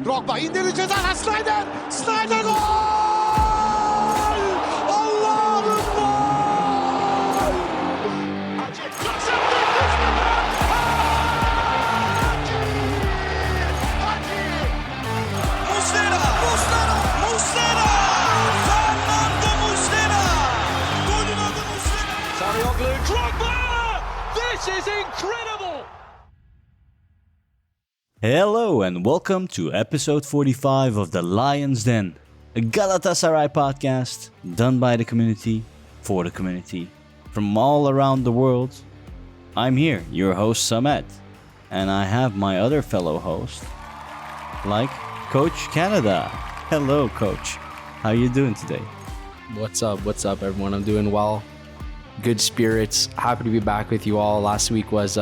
Drogba indirdi cezana Snyder. Snyder gol! Allah'ım gol! Muslera! Fernando Muslera! Golün adı Muslera! Sarıyoglu, Drogba! This is incredible! Hello and welcome to episode 45 of the Lion's Den, a Galatasaray podcast done by the community, for the community, from all around the world. I'm here, your host Samet, and I have my other fellow host, like Coach Canada. Hello, Coach. How you doing today? What's up, everyone? I'm doing well. Good spirits. Happy to be back with you all. Last week was,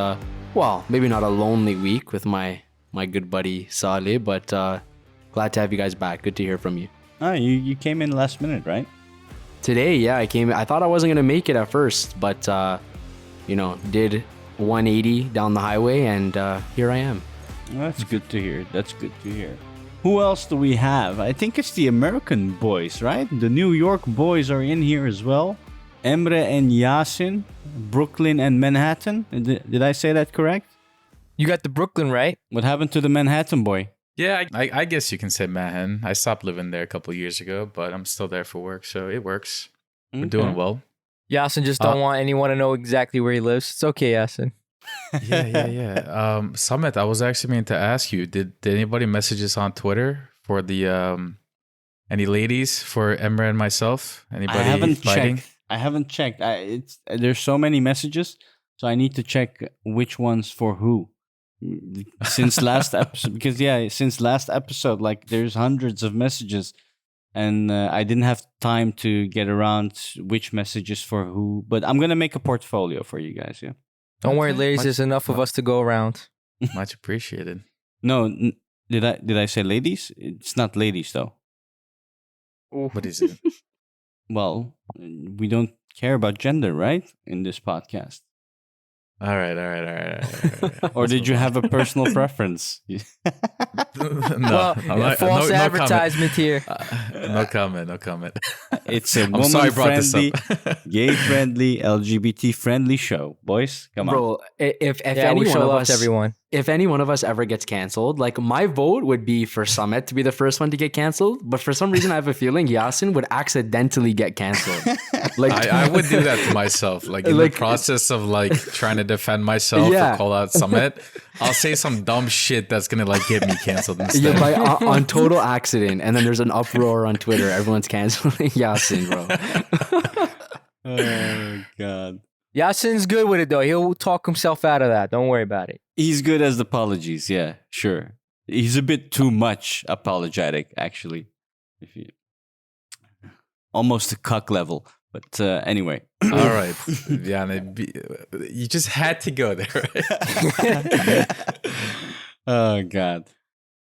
maybe not a lonely week with my good buddy Saleh, but glad to have you guys back. Good to hear from you. You came in last minute, right? Today, yeah, I came. I thought I wasn't going to make it at first, but, did 180 down the highway, and here I am. That's good to hear. Who else do we have? I think it's the American boys, right? The New York boys are in here as well. Emre and Yasin, Brooklyn and Manhattan. Did I say that correct? You got the Brooklyn, right? What happened to the Manhattan boy? Yeah, I guess you can say Manhattan. I stopped living there a couple of years ago, but I'm still there for work, so it works. We're doing well. Yasin just don't want anyone to know exactly where he lives. It's okay, Yasin. Yeah. Samet, I was actually meant to ask you, did anybody message us on Twitter for the any ladies for Emre and myself? Anybody I haven't checked. There's so many messages, so I need to check which ones for who. Since last episode, because since last episode, like there's hundreds of messages, and I didn't have time to get around which messages for who. But I'm gonna make a portfolio for you guys. Yeah. Don't worry, ladies. There's enough of us to go around. Much appreciated. No, did I say ladies? It's not ladies though. What is it? Well, we don't care about gender, right? In this podcast. All right. Or did you have a personal preference? No, false advertisement here. No comment. It's a woman-friendly, gay-friendly, LGBT-friendly show. Boys, come on. Bro, if any one of us ever gets canceled, like my vote would be for Samet to be the first one to get canceled. But for some reason, I have a feeling Yasin would accidentally get canceled. Like I would do that to myself. Like in the process of like trying to defend myself or call out Samet, I'll say some dumb shit that's gonna like get me canceled instead. Yeah, on total accident, and then there's an uproar on Twitter. Everyone's canceling Yasin, bro. Oh God. Yasin's good with it though. He'll talk himself out of that. Don't worry about it. He's good as apologies. Yeah, sure. He's a bit too much apologetic, actually. Almost a cuck level. But anyway. All right. Yeah, you just had to go there. Right? Oh, God.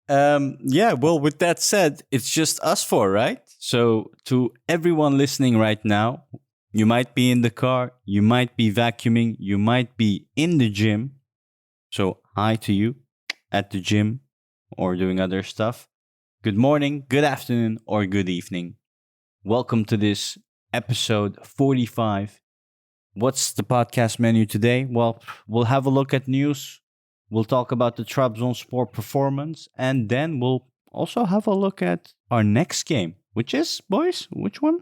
Well, with that said, it's just us four, right? So to everyone listening right now, you might be in the car, you might be vacuuming, you might be in the gym. So hi to you at the gym or doing other stuff. Good morning, good afternoon, or good evening. Welcome to this episode 45. What's the podcast menu today? Well, we'll have a look at news. We'll talk about the Trabzonspor performance. And then we'll also have a look at our next game. Which is, boys? Which one?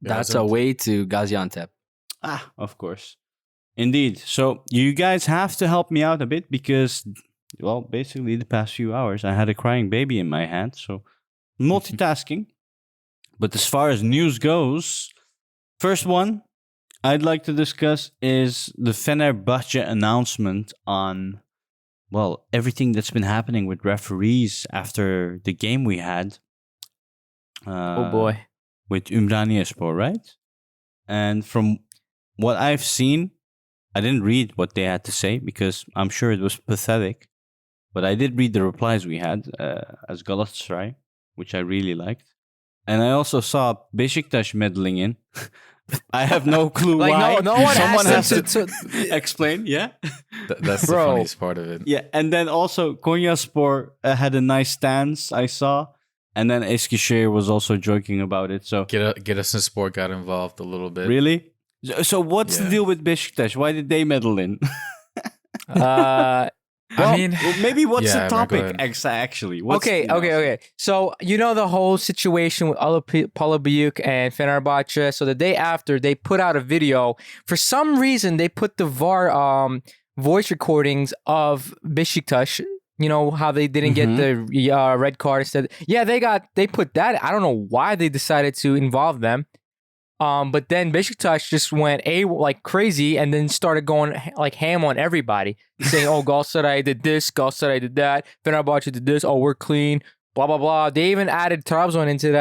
That's away to Gaziantep. Of course. Indeed. So you guys have to help me out a bit because, well, basically the past few hours I had a crying baby in my hand. So multitasking. But as far as news goes, first one I'd like to discuss is the Fenerbahce announcement on, well, everything that's been happening with referees after the game we had. Oh boy. With Ümraniyespor, right? And from what I've seen, I didn't read what they had to say because I'm sure it was pathetic. But I did read the replies we had as Galatasaray, which I really liked. And I also saw Beşiktaş meddling in. I have no clue Like why. no one Someone has asked to him to. explain. Yeah. That's the Bro. funniest part of it. Yeah, and then also Konyaspor had a nice stance I saw, and then Eskişehir was also joking about it. So Get us in sport got involved a little bit. really, so what's the Yeah. deal with Beşiktaş? Why did they meddle in? I mean, Well, maybe what's Yeah, the Emre, go topic ahead. actually? What's, Okay, you know, okay. So you know the whole situation with Palabiyuk and Fenerbahce. So the day after, they put out a video. For some reason, they put the VAR voice recordings of Beşiktaş. You know how they didn't get the red card instead. Yeah, they put that. I don't know why they decided to involve them. But then Beşiktaş just went like crazy and then started going like ham on everybody, saying, "Oh, Galatasaray did this, Galatasaray did that, Fenerbahce did this. Oh, we're clean." Blah blah blah. They even added Trabzon into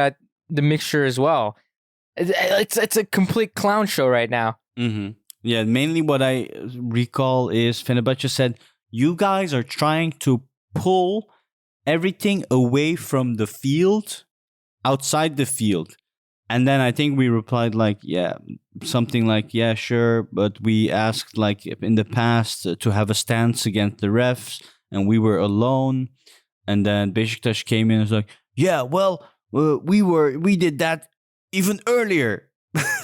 the mixture as well. It's a complete clown show right now. Yeah, mainly what I recall is Fenerbahce said, "You guys are trying to pull everything away from the field, outside the field." And then I think we replied like, yeah, something like, yeah, sure. But we asked like in the past to have a stance against the refs and we were alone. And then Beşiktaş came in and was like, yeah, well, we did that even earlier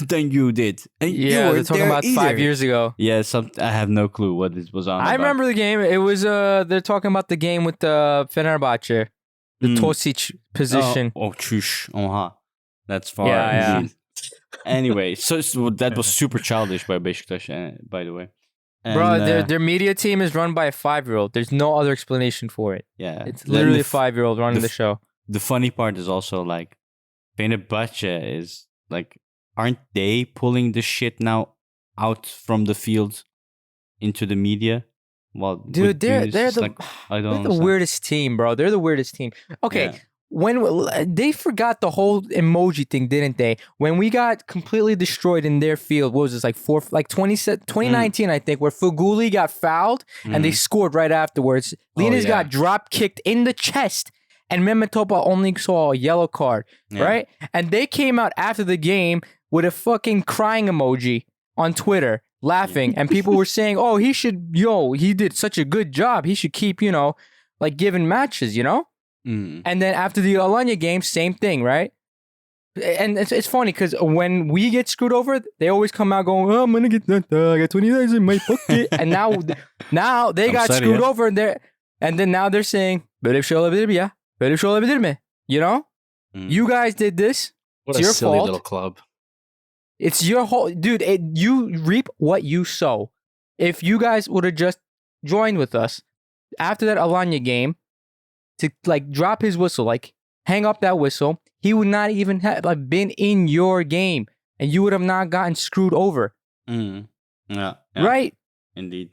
than you did. And you Yeah, weren't they're talking there about either. 5 years ago. Yeah, I have no clue what it was on. I remember the game. It was they're talking about the game with the Fenerbahce, the Tosic position. Oh, tschüss. That's far. Yeah. Indeed. Anyway, so that was super childish by Beşiktaş, by the way. And, Bro, their media team is run by a 5-year-old. There's no other explanation for it. yeah, It's then literally a 5-year-old running the show. The funny part is also like, Fenerbahce is like, aren't they pulling the shit now out from the field into the media? Well, Dude, they're I don't the understand. weirdest team, bro. They're the weirdest team. Okay, Yeah. when they forgot the whole emoji thing, didn't they? When we got completely destroyed in their field, what was this, like 2019, I think, where Fuguli got fouled and they scored right afterwards. Linas got drop kicked in the chest and Mehmet Topal only saw a yellow card, right? And they came out after the game with a fucking crying emoji on Twitter, laughing, and people were saying, "Oh, he did such a good job. He should keep, like giving matches, And then after the Alanya game, same thing, right? And it's funny because when we get screwed over, they always come out going, "Oh, I'm gonna get that. I got 20 days in my pocket." And now they got screwed over, and then now they're saying, "Böyle bir şey olabilir mi ya? Böyle bir şey olabilir mi?" You guys did this. What It's a your silly fault. little club. It's your whole dude. You reap what you sow. If you guys would have just joined with us after that Alanya game to like drop his whistle, like hang up that whistle, he would not even have like been in your game, and you would have not gotten screwed over. Yeah, Right? indeed.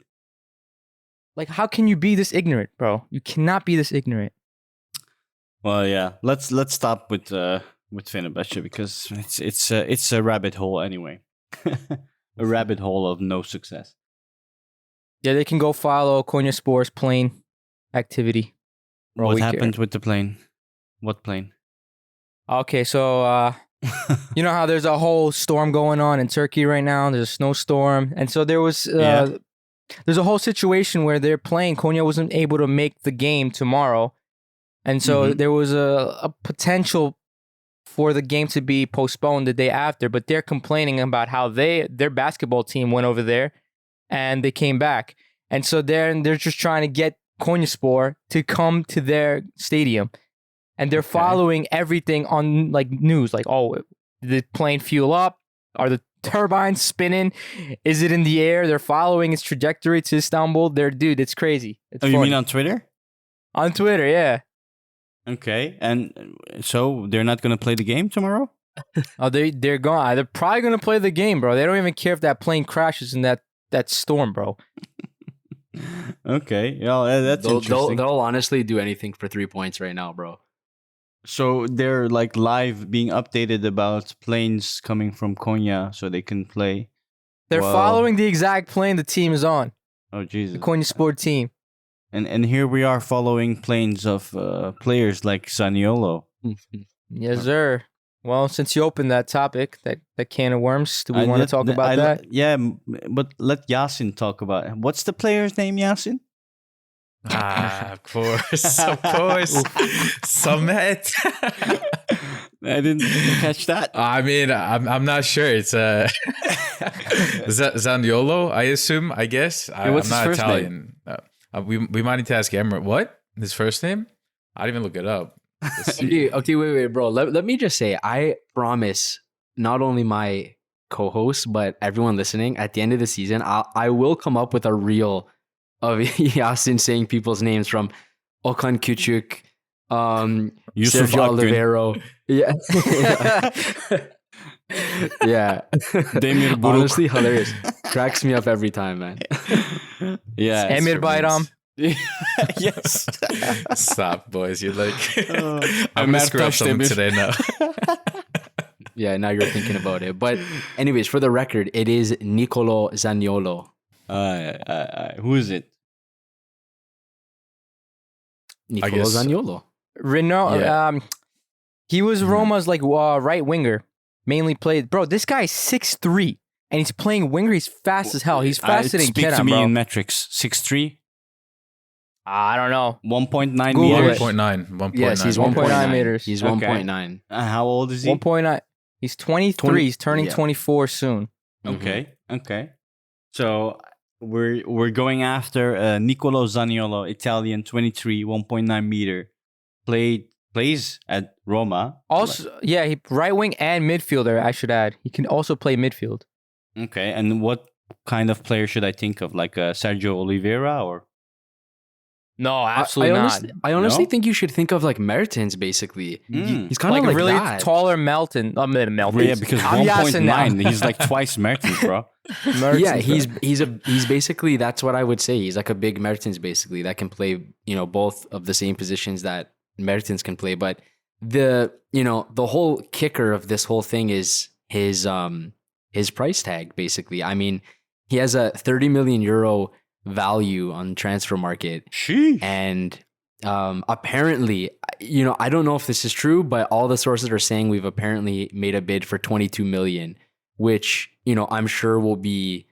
Like, how can you be this ignorant, bro? You cannot be this ignorant. Well, yeah. Let's stop with Fenerbahce because it's a rabbit hole anyway. A rabbit hole of no success. Yeah, they can go follow Konyaspor's plane activity. for a What week happened with the plane? What plane? Okay, so you know how there's a whole storm going on in Turkey right now? There's a snowstorm. And so there's a whole situation where they're playing. Konya wasn't able to make the game tomorrow. And so there was a potential for the game to be postponed the day after, but they're complaining about how their basketball team went over there and they came back. And so they're just trying to get Konyaspor to come to their stadium. And they're following everything on like news, like, oh, did the plane fuel up? Are the turbines spinning? Is it in the air? They're following its trajectory to Istanbul. Dude, it's crazy. It's You funny. mean on Twitter? On Twitter, yeah. Okay, and so they're not going to play the game tomorrow? Oh, they're gone. They're probably gonna play the game, bro. They don't even care if that plane crashes in that storm, bro. Okay, yeah, that's They'll interesting. honestly do anything for 3 points right now, bro. So they're like live being updated about planes coming from Konya so they can play. They're Wow. following the exact plane the team is on, Oh, Jesus. the Konyaspor team. And here we are following planes of players like Zaniolo. Yes, sir. Well, since you opened that topic, that can of worms, do we want to talk about that? Yeah, but let Yasin talk about it. What's the player's name, Yasin? Of course, of course. Samet. I didn't catch that. I mean, I'm not sure. It's Zaniolo, I assume. I guess. what's I'm his not first Italian. We might need to ask Emre. What his first name? I didn't even look it up. Let's see. Okay, wait, bro. Let me just say, I promise not only my co-host, but everyone listening, at the end of the season, I will come up with a reel of Yasin saying people's names from Okan Küçük, Yusuf Sergio Akgün. Oliveiro. Yeah. Yeah. Demir Buruk. Honestly, hilarious. Cracks me up every time, man. Yeah. Emir Bayram. Yes. Stop, boys. You're like, I'm Ömer gonna screw up something Taşdemir. today now. Yeah, now you're thinking about it. But anyways, for the record, it is Nicolo Zaniolo. Who is it? Nicolo guess- Zaniolo. Renault. Yeah. He was Roma's like right winger, mainly played. Bro, this guy is 6'3", and he's playing winger. He's fast as hell. He's faster than Speak to Kenan, me bro. in metrics. 6'3", I don't know. 1.9 Google meters. it. 1.9. Yes, he's 1.9 1.9 meters. He's Okay. 1.9. How old is he? 1.9. He's 23. 20 He's turning yeah. 24 soon. Okay. So we're going after Nicolo Zaniolo, Italian, 23, 1.9 meter. Plays at Roma. Also, yeah, he right wing and midfielder, I should add. He can also play midfield. Okay, and what kind of player should I think of? Like Sergio Oliveira or? No, absolutely not. I honestly No? think you should think of like Mertens, basically. Mm. He's kind of Like, like a really that. taller Melton. Melton. Yeah, because I'm Yasin now. 1.9, he's like twice Mertens, bro. Mertens, Yeah, bro. he's basically, that's what I would say. He's like a big Mertens, basically, that can play, both of the same positions that Mertens can play. But the whole kicker of this whole thing is his price tag, basically. I mean, he has a 30 million euro value on transfer market. Sheesh. And apparently, I don't know if this is true, but all the sources are saying we've apparently made a bid for 22 million, which, I'm sure will be,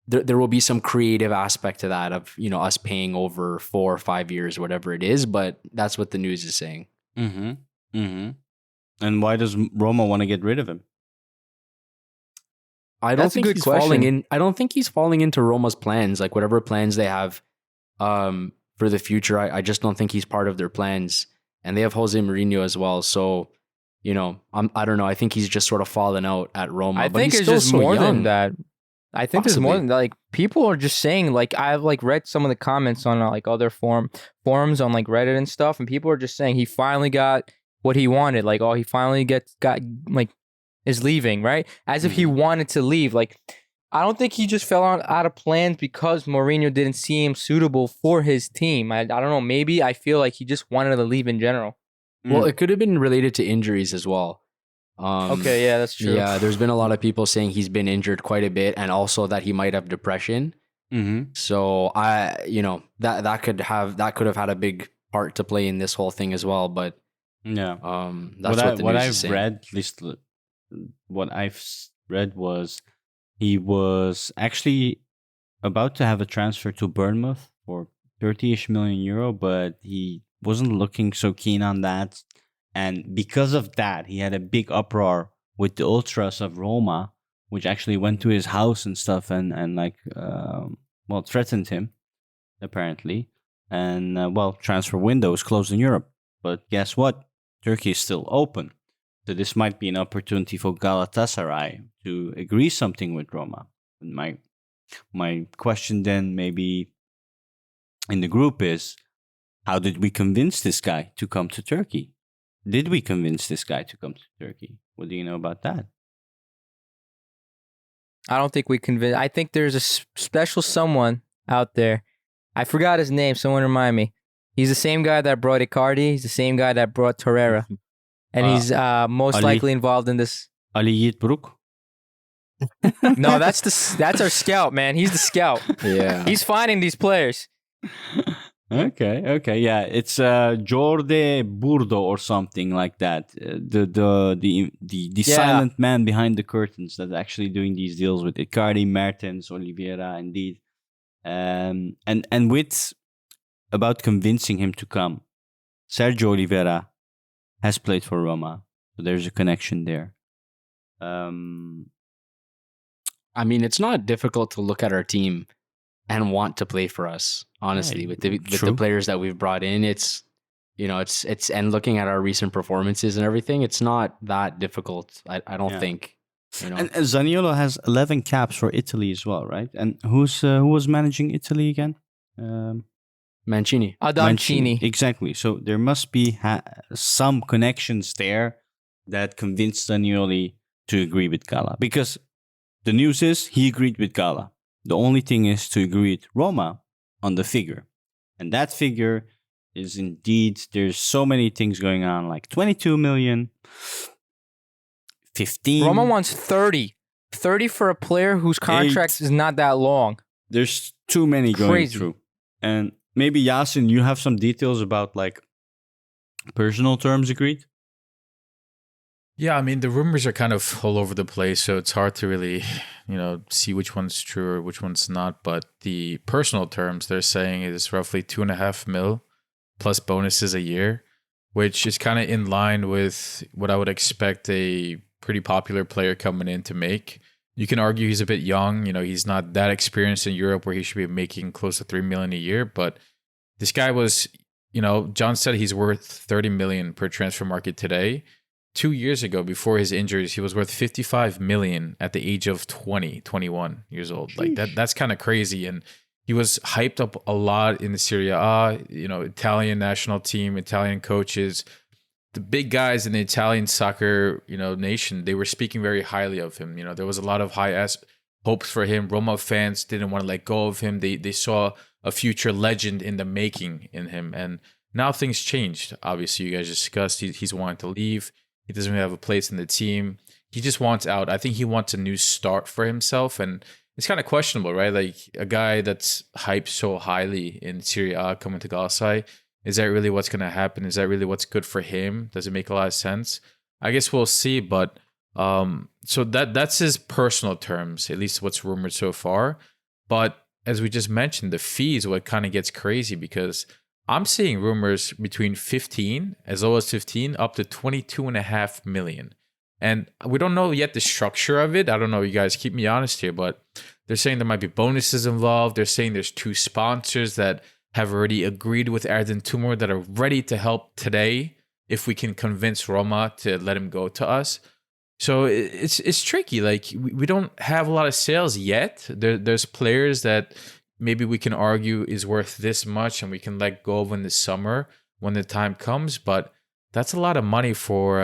there will be some creative aspect to that of, us paying over 4 or 5 years, whatever it is, but that's what the news is saying. Mm-hmm. Mm-hmm. And why does Roma want to get rid of him? I don't That's a think good he's question. falling in. I don't think he's falling into Roma's plans, like whatever plans they have for the future. I just don't think he's part of their plans, and they have Jose Mourinho as well. So, I don't know. I think he's just sort of fallen out at Roma. I but think he's it's still just so more young. than that. I think there's more Possibly. than that. Like, people are just saying, like, I've like read some of the comments on like other forums on like Reddit and stuff, and people are just saying he finally got what he wanted. Like, oh, he finally got like is leaving, right? As if he wanted to leave. Like, I don't think he just fell out of plans because Mourinho didn't see him suitable for his team. I don't know. Maybe I feel like he just wanted to leave in general. Well, it could have been related to injuries as well. Okay, yeah, that's true. Yeah, there's been a lot of people saying he's been injured quite a bit, and also that he might have depression. Mm-hmm. So that could have had a big part to play in this whole thing as well. But Yeah. that's what the news is saying. Read, at least what I've read was he was actually about to have a transfer to Bournemouth for 30-ish million euro, but he wasn't looking so keen on that. And because of that, he had a big uproar with the ultras of Roma, which actually went to his house and stuff and threatened him, apparently. And, transfer window is closed in Europe. But guess what? Turkey is still open. So this might be an opportunity for Galatasaray to agree something with Roma. And my question then maybe in the group is, how did we convince this guy to come to Turkey? Did we convince this guy to come to Turkey? What do you know about that? I don't think we convinced. I think there's a special someone out there. I forgot his name. Someone remind me. He's the same guy that brought Icardi. He's the same guy that brought Torreira. And he's most Ali. likely involved in this. Ali Yiğitburuk? No, that's our scout, man. He's the scout. Yeah. He's finding these players. Okay, yeah, it's Jorde Burdo or something like that. The Yeah. silent man behind the curtains that's actually doing these deals with Icardi, Mertens, Oliveira, indeed, and with about convincing him to come. Sergio Oliveira has played for Roma, so there's a connection there. I mean, it's not difficult to look at our team and want to play for us. Honestly, Yeah, with the true. players that we've brought in, it's and looking at our recent performances and everything, it's not that difficult. I don't Yeah. think. And Zaniolo has 11 caps for Italy as well, right? And who was managing Italy again? Mancini. Adamcini. Exactly. So there must be some connections there that convinced Zaniolo to agree with Gala. Because the news is he agreed with Gala. The only thing is to agree with Roma on the figure. And that figure is indeed, there's so many things going on, like 22 million, 15. Roma wants 30. 30 for a player whose contract is not that long. There's too many going Crazy. through. And maybe Yasin, you have some details about like personal terms agreed? Yeah, I mean, the rumors are kind of all over the place, so it's hard to really, see which one's true or which one's not. But the personal terms they're saying is roughly 2.5 mil plus bonuses a year, which is kind of in line with what I would expect a pretty popular player coming in to make. You can argue he's a bit young. He's not that experienced in Europe where he should be making close to 3 million a year. But this guy was, John said he's worth 30 million per transfer market today. 2 years ago, before his injuries, he was worth 55 million at the age of 21 years old. Sheesh. Like that's kind of crazy. And he was hyped up a lot in the Serie A, Italian national team, Italian coaches, the big guys in the Italian soccer, nation. They were speaking very highly of him. There was a lot of high-ass hopes for him. Roma fans didn't want to let go of him. They saw a future legend in the making in him. And now things changed. Obviously, you guys discussed he's wanting to leave. He doesn't really have a place in the team. He just wants out. I think he wants a new start for himself. And it's kind of questionable, right? Like a guy that's hyped so highly in Serie A coming to Galatasaray. Is that really what's going to happen? Is that really what's good for him? Does it make a lot of sense? I guess we'll see. But so that's his personal terms, at least what's rumored so far. But as we just mentioned, the fees, what kind of gets crazy because I'm seeing rumors between 15, as low as 15, up to 22.5 million. And we don't know yet the structure of it. I don't know, you guys keep me honest here, but they're saying there might be bonuses involved. They're saying there's 2 sponsors that have already agreed with Erden Tumor that are ready to help today if we can convince Roma to let him go to us. So it's tricky. Like we don't have a lot of sales yet. There's players that maybe we can argue is worth this much and we can let go of in the summer when the time comes. But that's a lot of money for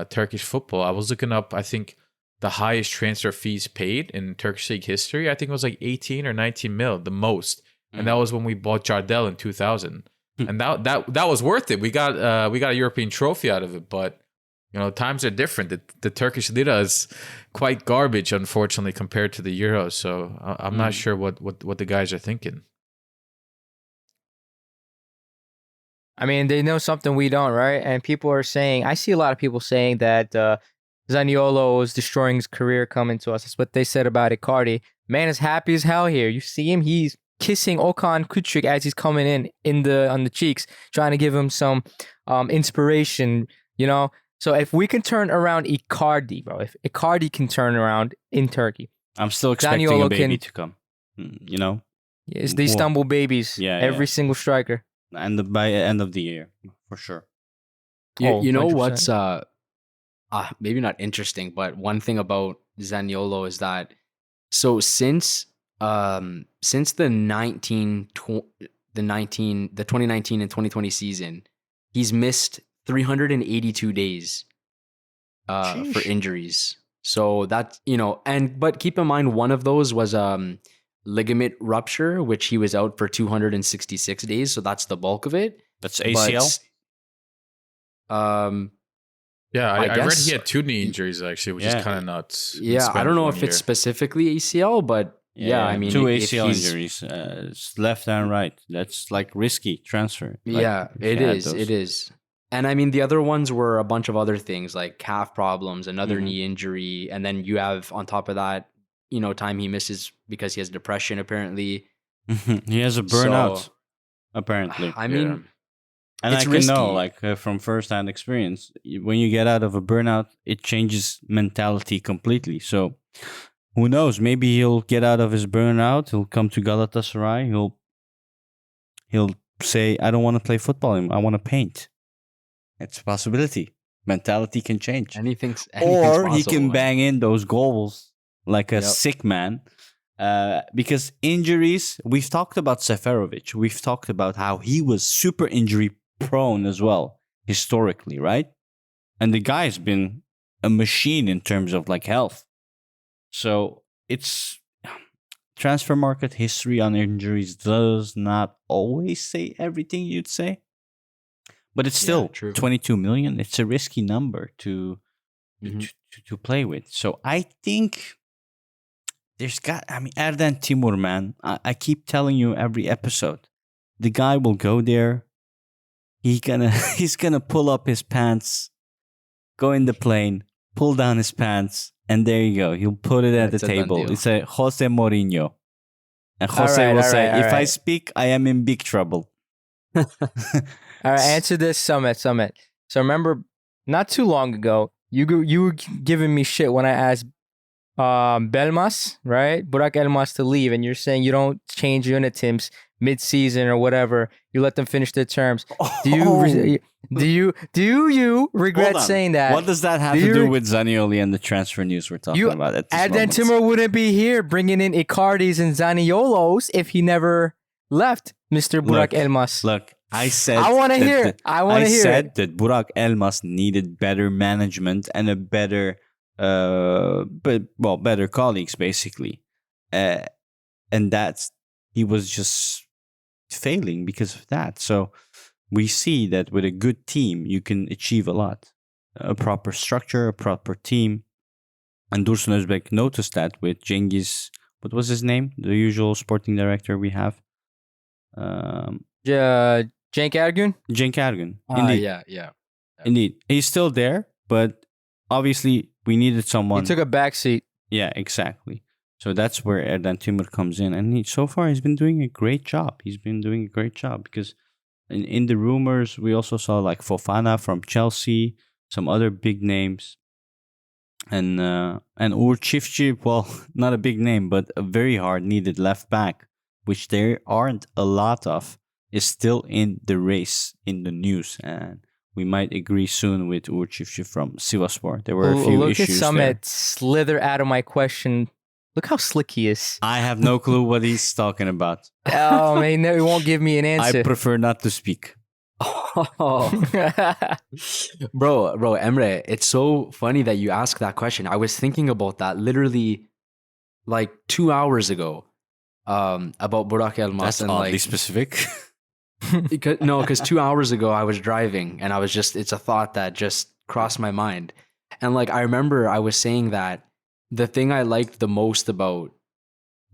Turkish football. I was looking up, I think the highest transfer fees paid in Turkish league history, I think it was like 18 or 19 mil, the most. And that was when we bought Jardel in 2000. And that was worth it. We got a European trophy out of it, but times are different. The Turkish lira is quite garbage, unfortunately, compared to the euro. So I'm not sure what the guys are thinking. I mean, they know something we don't, right? And people are saying, I see a lot of people saying that Zaniolo is destroying his career coming to us. That's what they said about Icardi. Man is happy as hell here. You see him, he's kissing Okan Küçük as he's coming on the cheeks, trying to give him some inspiration, So if we can turn around Icardi, bro, if Icardi can turn around in Turkey, I'm still expecting Zaniolo a baby to come. It's the Istanbul babies. Yeah, every single striker. And by the end of the year, for sure. You know 100%. what's maybe not interesting, but one thing about Zaniolo is that since the 2019 and 2020 season, he's missed 382 days for injuries. So that's, but keep in mind, one of those was ligament rupture, which he was out for 266 days. So that's the bulk of it. That's ACL? Yeah, I read guess, he had 2 knee injuries, actually, which is kind of nuts. Yeah, I don't know if it's specifically ACL, but Yeah, I mean, two if ACL he's- injuries, it's left and right. That's like risky transfer. Like, Yeah, if it you had is. those. It is. And I mean, the other ones were a bunch of other things like calf problems, another Mhm. knee injury, and then you have on top of that, time he misses because he has depression apparently. He has a burnout, So, apparently. I mean, And it's I can know, risky. like from firsthand experience, when you get out of a burnout, it changes mentality completely. So who knows? Maybe he'll get out of his burnout. He'll come to Galatasaray. He'll say, "I don't want to play football anymore. I want to paint." It's a possibility. Mentality can change, anything's or he possible, can man. bang in those goals like a Yep. sick man. Because injuries, we've talked about Seferovic. We've talked about how he was super injury prone as well, historically, right? And the guy's been a machine in terms of like health. So it's transfer market history on injuries does not always say everything you'd say. But it's Yeah, still true. 22 million. It's a risky number to Mhm. to play with. So I think Erden Timur, man. I keep telling you every episode, the guy will go there. He's gonna pull up his pants, go in the plane, pull down his pants, and there you go. He'll put it at It's the a done table. deal. It's a Jose Mourinho. And All Jose right, will all say, right, all if I right. speak, I am in big trouble. All right, answer this, Summit. So remember, not too long ago, you were giving me shit when I asked Belmas, right? Burak Elmas to leave, and you're saying you don't change unit teams mid-season or whatever. You let them finish their terms. Do you regret Hold on. saying that? What does that have Do to you do re- with Zanioli and the transfer news we're talking You- about at this Adnan moment? Timur wouldn't be here bringing in Icardis and Zaniolos if he never left, Mr. Burak Elmas. Look, I said I want to that hear. the- it. I want to hear. said it. that Burak Elmas needed better management and a better, better colleagues, basically, and he was just failing because of that. So we see that with a good team, you can achieve a lot. A proper structure, a proper team, and Dursun Özbek noticed that with Cengiz. What was his name? The usual sporting director we have. Cenk Ergün. Cenk Ergün. Indeed. Yeah. Indeed. He's still there, but obviously we needed someone. He took a backseat. Yeah, exactly. So that's where Erden Timur comes in. And so far he's been doing a great job. Because in the rumors, we also saw like Fofana from Chelsea, some other big names. And Ugur Ciftci, well, not a big name, but a very hard needed left back, which there aren't a lot of, is still in the race, in the news. And we might agree soon with Ugur Ciftci from Sivaspor. There were a few Look issues at Samet there. slither out of my question. Look how slick he is. I have no clue what he's talking about. Oh man, he won't give me an answer. I prefer not to speak. Oh. Bro, Emre, it's so funny that you ask that question. I was thinking about that literally like 2 hours ago. About Burak Elmas. That's and oddly like, specific. because 2 hours ago I was driving and it's a thought that just crossed my mind. And like, I remember I was saying that the thing I liked the most about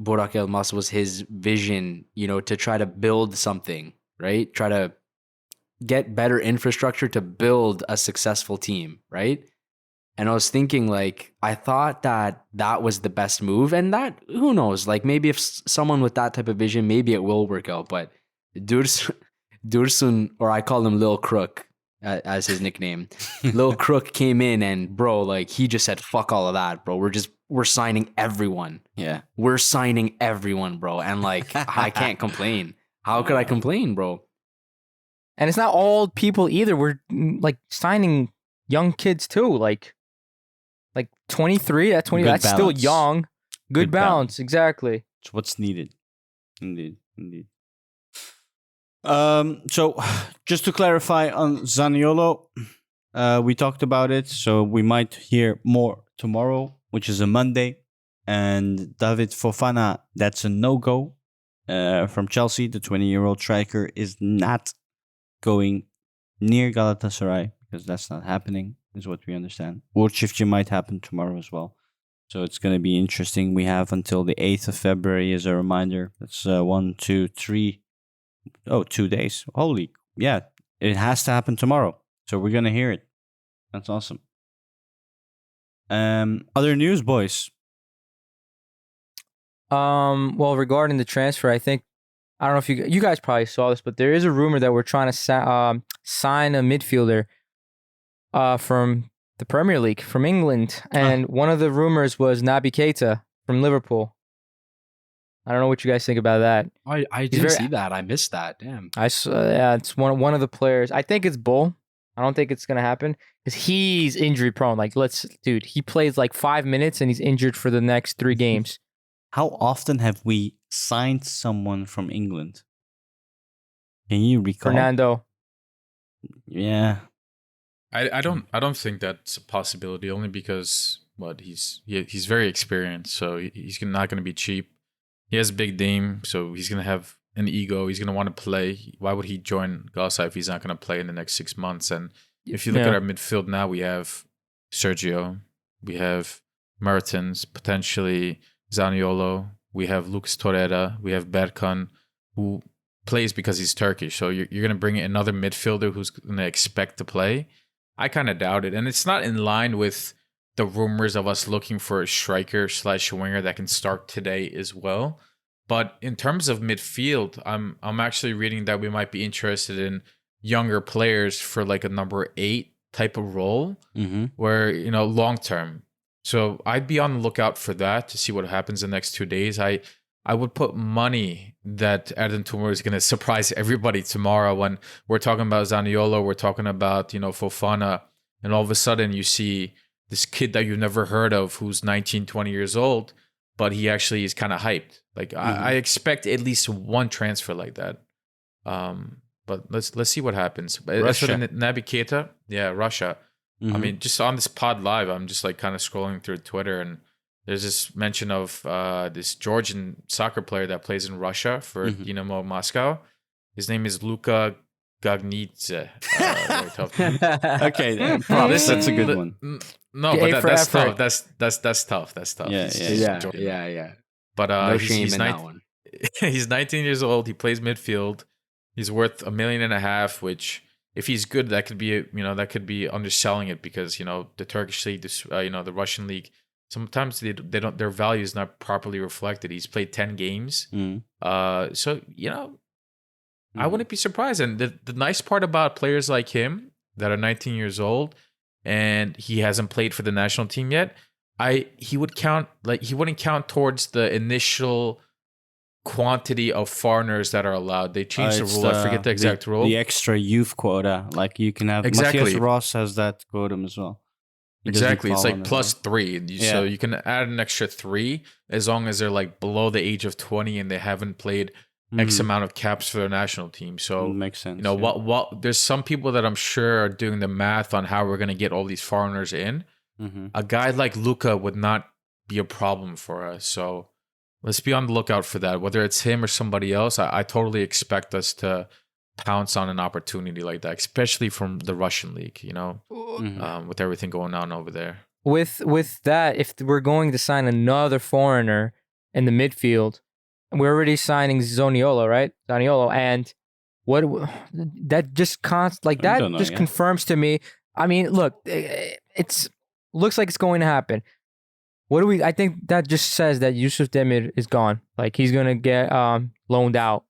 Burak Elmas was his vision, to try to build something, right? Try to get better infrastructure to build a successful team, right? And I was thinking, like, I thought that was the best move. And that, who knows, like, maybe if someone with that type of vision, maybe it will work out. But Dursun, or I call him Lil Crook as his nickname, Lil Crook came in and, bro, like, he just said, fuck all of that, bro. We're signing everyone. Yeah. We're signing everyone, bro. And, like, I can't complain. How could I complain, bro? And it's not all people either. We're like signing young kids too. Like 23, that's 20. Good That's still balance. young. Good Good balance, exactly. It's what's needed. Indeed. So just to clarify on Zaniolo, we talked about it. So we might hear more tomorrow, which is a Monday. And David Fofana, that's a no-go from Chelsea. The 20-year-old striker is not going near Galatasaray because that's not happening, is what we understand. Ugur Ciftci might happen tomorrow as well. So it's going to be interesting. We have until the 8th of February as a reminder. That's 1, 2, 3. Oh, 2 days. Holy, yeah. It has to happen tomorrow. So we're going to hear it. That's awesome. Other news, boys. Well, regarding the transfer, I think I don't know if you guys probably saw this, but there is a rumor that we're trying to sign a midfielder from the Premier League from England, and one of the rumors was Naby Keita from Liverpool. I don't know what you guys think about that. I didn't see that. I missed that. Damn. Yeah, it's one of the players. I think it's Bull. I don't think it's gonna happen because he's injury prone. Like, dude, he plays like 5 minutes and he's injured for the next 3 games. How often have we signed someone from England? Can you recall? Fernando. Yeah. I don't think that's a possibility. Only because he's very experienced, so he's not going to be cheap. He has a big name, so he's going to have an ego. He's going to want to play. Why would he join Galatasaray if he's not going to play in the next 6 months? And if you look at our midfield now, we have Sergio, we have Mertens, potentially Zaniolo, we have Lucas Torreira, we have Berkan, who plays because he's Turkish. So you're going to bring in another midfielder who's going to expect to play. I kind of doubt it. And it's not in line with the rumors of us looking for a striker/winger that can start today as well. But in terms of midfield, I'm actually reading that we might be interested in younger players for like a number 8 type of role, where, long term. So I'd be on the lookout for that to see what happens in the next 2 days. I would put money that Erdem Tumor is going to surprise everybody tomorrow when we're talking about Zaniolo, we're talking about, Fofana, and all of a sudden you see this kid that you've never heard of who's 19, 20 years old, but he actually is kind of hyped. Like, I expect at least one transfer like that. But let's see what happens. As for the Naby Keita, Russia. I mean, just on this pod live, I'm just like kind of scrolling through Twitter, and there's this mention of this Georgian soccer player that plays in Russia for Dynamo Moscow. His name is Luka Gagnidze. Okay, that's a good one. No, but that's tough. That's tough. That's tough. Yeah. But No shame in that one. He's 19 years old. He plays midfield. He's worth $1.5 million, which, if he's good, that could be underselling it, because the Turkish league, the Russian league, sometimes they don't, their value is not properly reflected. He's played 10 games, so I wouldn't be surprised. And the nice part about players like him that are 19 years old and he hasn't played for the national team yet, he wouldn't count towards the initial quantity of foreigners that are allowed. They changed the rule. I forget the exact rule. The extra youth quota. Like, you can have Matthias Ross has that quota as well. Exactly. It's like +3. So you can add an extra 3 as long as they're like below the age of 20 and they haven't played X amount of caps for their national team. So makes sense. What there's some people that I'm sure are doing the math on how we're going to get all these foreigners in. A guy like Luka would not be a problem for us. So let's be on the lookout for that. Whether it's him or somebody else, I totally expect us to pounce on an opportunity like that, especially from the Russian league, with everything going on over there. With that, if we're going to sign another foreigner in the midfield, we're already signing Zaniolo, right? And what that just confirms to me. I mean, look, it's looks like it's going to happen. I think that just says that Yusuf Demir is gone. Like, he's gonna get loaned out.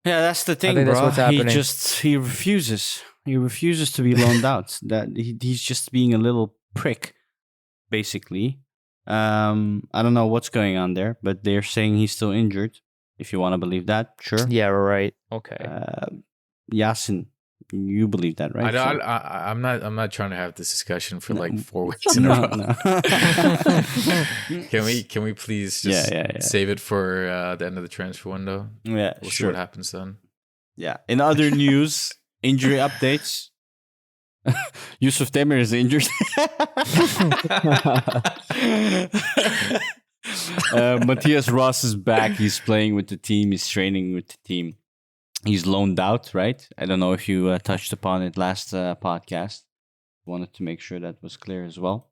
Yeah, that's the thing, bro. That's what's happening. He refuses. He refuses to be loaned out. That he's just being a little prick, basically. I don't know what's going on there, but they're saying he's still injured. If you want to believe that, sure. Yeah, right. Okay. Yasin, you believe that, right? I'm not trying to have this discussion for like 4 weeks in a row. No. Can we please just save it for the end of the transfer window? Yeah, we'll see what happens then. Yeah. In other news, injury updates. Yusuf Demir is injured. Matthias Ross is back. He's playing with the team. He's training with the team. He's loaned out, right? I don't know if you touched upon it last podcast. Wanted to make sure that was clear as well.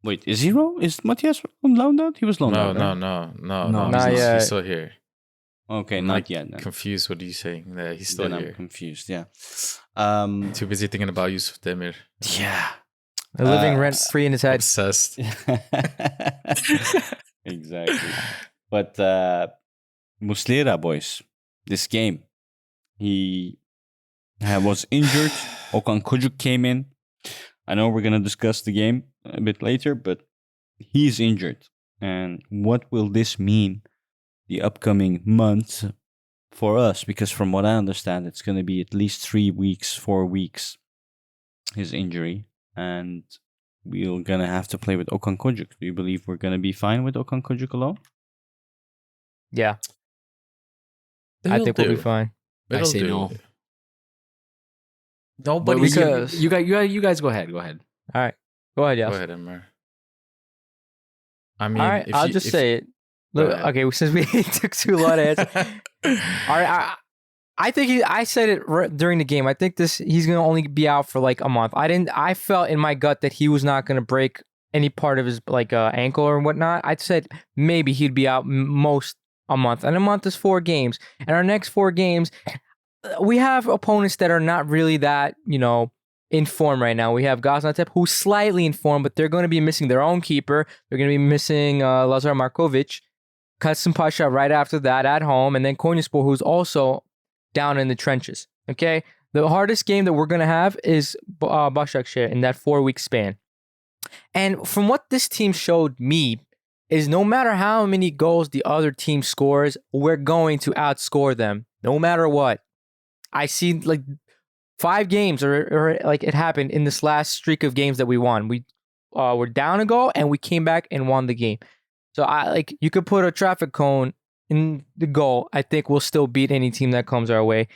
Wait, is he wrong? Is Matthias loaned out? He was loaned No, out. no, right? no, No, no. not yet. He's still here. Okay, I'm not like yet. No. confused. What are you saying? That he's still Then I'm here. confused. Yeah. Too busy thinking about Yusuf Demir. Yeah. Living rent free in his head. Obsessed. Exactly. But Muslera, boys, this game, he was injured. Okan Kojuk came in. I know we're going to discuss the game a bit later, but he's injured. And what will this mean the upcoming months for us? Because from what I understand, it's going to be at least 3 weeks, 4 weeks, his injury. And we're going to have to play with Okan Kojuk. Do you believe we're going to be fine with Okan Kojuk alone? Yeah, I think we'll be fine. I say no. Nobody. Because- You guys go ahead. Go ahead. All right, go ahead, Go Yas. ahead, Emre. I mean, All right, I'll just say it. Go Look, ahead. okay, since we took too long to answer. All right, I think I said it during the game. I think he's gonna only be out for like a month. I felt in my gut that he was not gonna break any part of his like ankle or whatnot. I said maybe he'd be out most a month, and a month is 4 games. And our next 4 games, we have opponents that are not really that in form right now. We have Gaziantep, who's slightly in form, but they're going to be missing their own keeper. They're going to be missing Lazar Markovic, Kasım Pasha right after that at home, and then Konyaspor, who's also down in the trenches. Okay, the hardest game that we're going to have is Başakşehir in that 4-week span. And from what this team showed me is no matter how many goals the other team scores, we're going to outscore them no matter what. I see like 5 games or like it happened in this last streak of games that we won. We were down a goal and we came back and won the game. So you could put a traffic cone in the goal. I think we'll still beat any team that comes our way.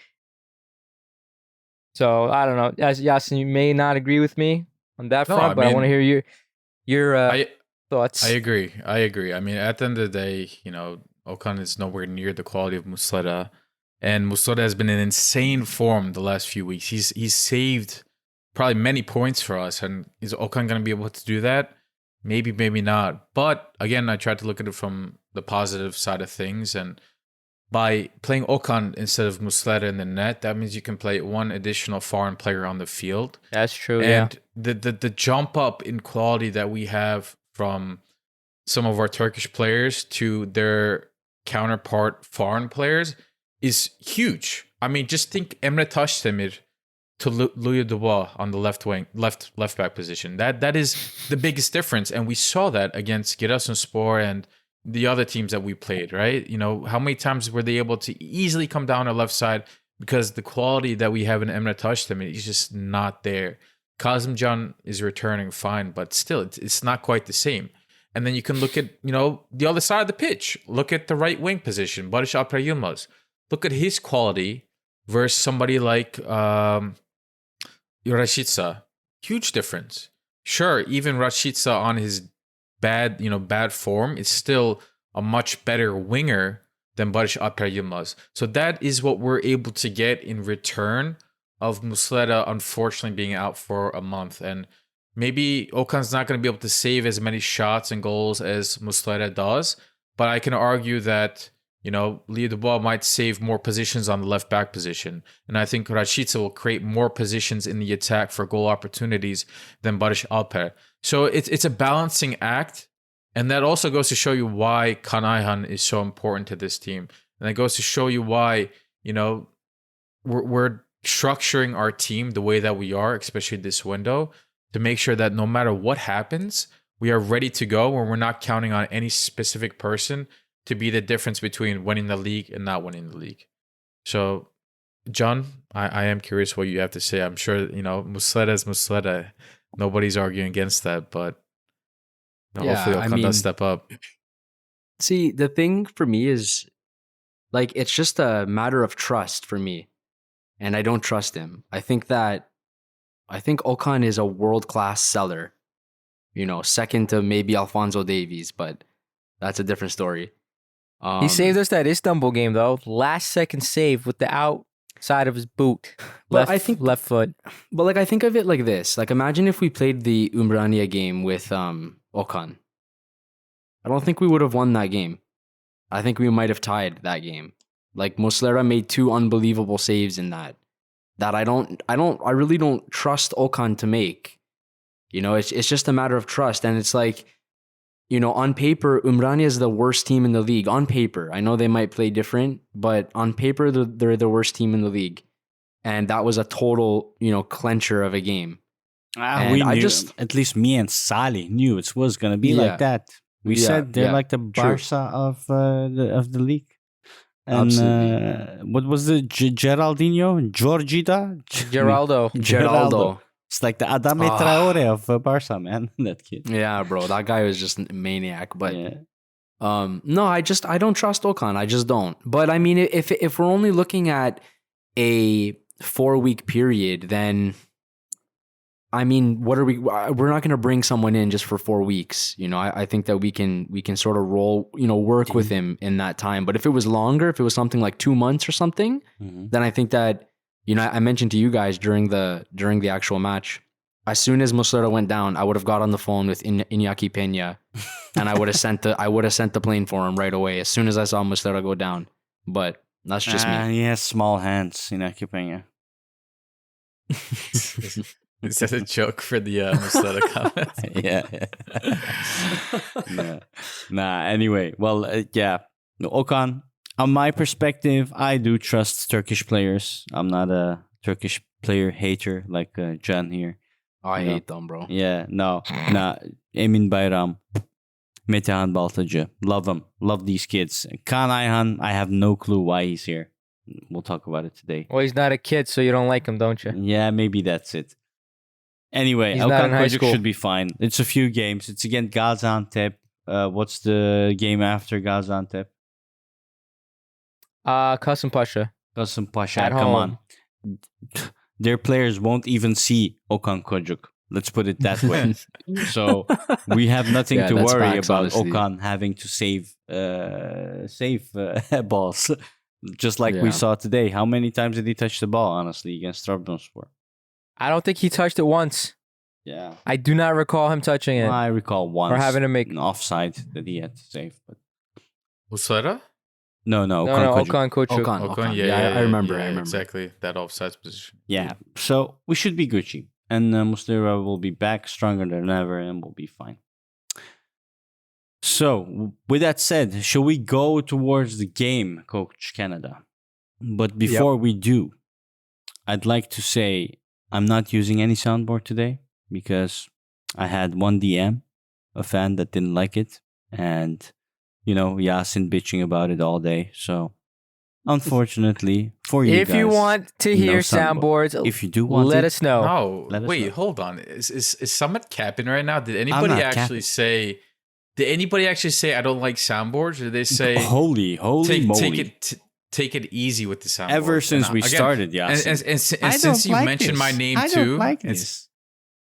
So I don't know. As Yasin, you may not agree with me on that No, front, I but I want to mean, hear your thoughts. I agree. I mean, at the end of the day, Okan is nowhere near the quality of Muslera. And Muslera has been in insane form the last few weeks. He's saved probably many points for us. And is Okan going to be able to do that? Maybe, maybe not. But again, I tried to look at it from the positive side of things. And by playing Okan instead of Muslera in the net, that means you can play one additional foreign player on the field. That's true. And the jump up in quality that we have from some of our Turkish players to their counterpart foreign players is huge. I mean, just think Emre Taşdemir to Louis Dubois on the left back position. That is the biggest difference, and we saw that against Giresunspor and the other teams that we played. Right? How many times were they able to easily come down our left side because the quality that we have in Emre Taşdemir is just not there. Kazımcan is returning fine, but still, it's not quite the same. And then you can look at the other side of the pitch. Look at the right wing position, Barış Alper Yılmaz. Look at his quality versus somebody like Rashica. Huge difference. Sure, even Rashica on his bad form is still a much better winger than Barış Alper Yılmaz. So that is what we're able to get in return of Muslera unfortunately being out for a month. And maybe Okan's not going to be able to save as many shots and goals as Muslera does, but I can argue that Louis Dubois might save more positions on the left back position. And I think Rashica will create more positions in the attack for goal opportunities than Barış Alper. So it's a balancing act. And that also goes to show you why Kaan Ayhan is so important to this team. And it goes to show you why, we're structuring our team the way that we are, especially this window, to make sure that no matter what happens, we are ready to go and we're not counting on any specific person to be the difference between winning the league and not winning the league. So, John, I am curious what you have to say. I'm sure, Muslera is Muslera. Nobody's arguing against that, but hopefully Okan does step up. See, the thing for me is, it's just a matter of trust for me. And I don't trust him. I think Okan is a world-class seller. Second to maybe Alphonso Davies, but that's a different story. He saved us that Istanbul game though. Last second save with the out side of his boot. But I think- left foot. But like, I think of it like this. Like, imagine if we played the Umrania game with Okan. I don't think we would have won that game. I think we might have tied that game. Like, Muslera made 2 unbelievable saves in that. That I really don't trust Okan to make. You know, it's just a matter of trust. And it's like, you know, on paper, Umrania is the worst team in the league. On paper. I know they might play different, but on paper, they're the worst team in the league. And that was a total, you know, clencher of a game. And we I knew, just- at least me and Salih knew it was going to be like that. We Yeah, said they're yeah, like the Barca of the league. And Absolutely. what was the Geraldinho? Geraldo. It's like the Adame Ah. Traore of Barca, man. That kid. Yeah, bro, that guy was just a maniac. But Yeah. no, I don't trust Okan. I just don't. But I mean, if we're only looking at a 4-week period, then I mean, what are we? We're not going to bring someone in just for 4 weeks. You know, I think that we can sort of roll, you know, work with him in that time. But if it was longer, if it was something like 2 months or something, Mhm. then I think that, you know, I mentioned to you guys during the actual match, as soon as Muslera went down, I would have got on the phone with Iñaki Peña, and I would have sent the plane for him right away as soon as I saw Muslera go down. But that's just me. He has small hands, Iñaki Peña. Is that a joke for the Muslera comment? Yeah. Nah, anyway. Well, yeah. No, Okan, on my perspective, I do trust Turkish players. I'm not a Turkish player hater like Can here. I Yeah. hate them, bro. Yeah, no. Nah, Emin Bayram, Metehan Baltacı. Love them. Love these kids. Kaan Ayhan, I have no clue why he's here. We'll talk about it today. Well, he's not a kid, so you don't like him, don't you? Yeah, maybe that's it. Anyway, He's not Okan in high Kojic school. should be fine. It's a few games. It's against Gaziantep. What's the game after Gaziantep? Kasımpaşa. Kasımpaşa. At Come home. on. Their players won't even see Okan Kojic. Let's put it that way. So we have nothing Yeah, to that's worry facts, about honestly. Okan having to save balls. Just like we Yeah. saw today. How many times did he touch the ball, honestly, against Trabzonspor? I don't think he touched it once. Yeah. I do not recall him touching it. I recall once having to make- an offside that he had to save. But Muslera? no, No, Kojic. Okan Koçuk. Okan. Yeah, Yeah, I remember. yeah, exactly. That offsides position. Yeah. So we should be Gucci. And Muslera will be back stronger than ever and we'll be fine. So, with that said, shall we go towards the game, Coach Canada? But before we do, I'd like to say I'm not using any soundboard today because I had one DM, a fan that didn't like it, and, you know, Yasin bitching about it all day. So, unfortunately, for you If guys, you want to no hear soundboard. soundboards, if you do want let it, us know. No, Let us wait, know. hold on. Is Samet capping right now? Did anybody not actually capping. say? Did anybody actually say I don't like soundboards? Or did they say holy moly. take it easy with the soundboard? Ever since And we again, started, Yasin. and since you mentioned my name too, this.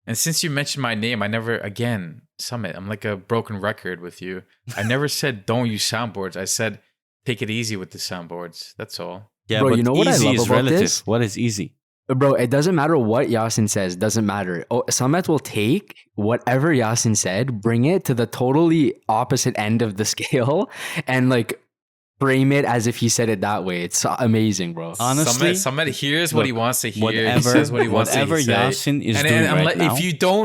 and since you mentioned my name, I never again, Summit. I'm like a broken record with you. I never said don't use soundboards. I said take it easy with the soundboards. That's all. Yeah, Bro, but you know what I easy love is about relative. this? What is easy? Bro, it doesn't matter what Yasin says. Doesn't matter. Oh, Samet will take whatever Yasin said, bring it to the totally opposite end of the scale, and like frame it as if he said it that way. It's amazing, bro. Honestly, Summit hears what he wants to hear. whatever, He says what he wants to whatever say. Yasin is doing and right now.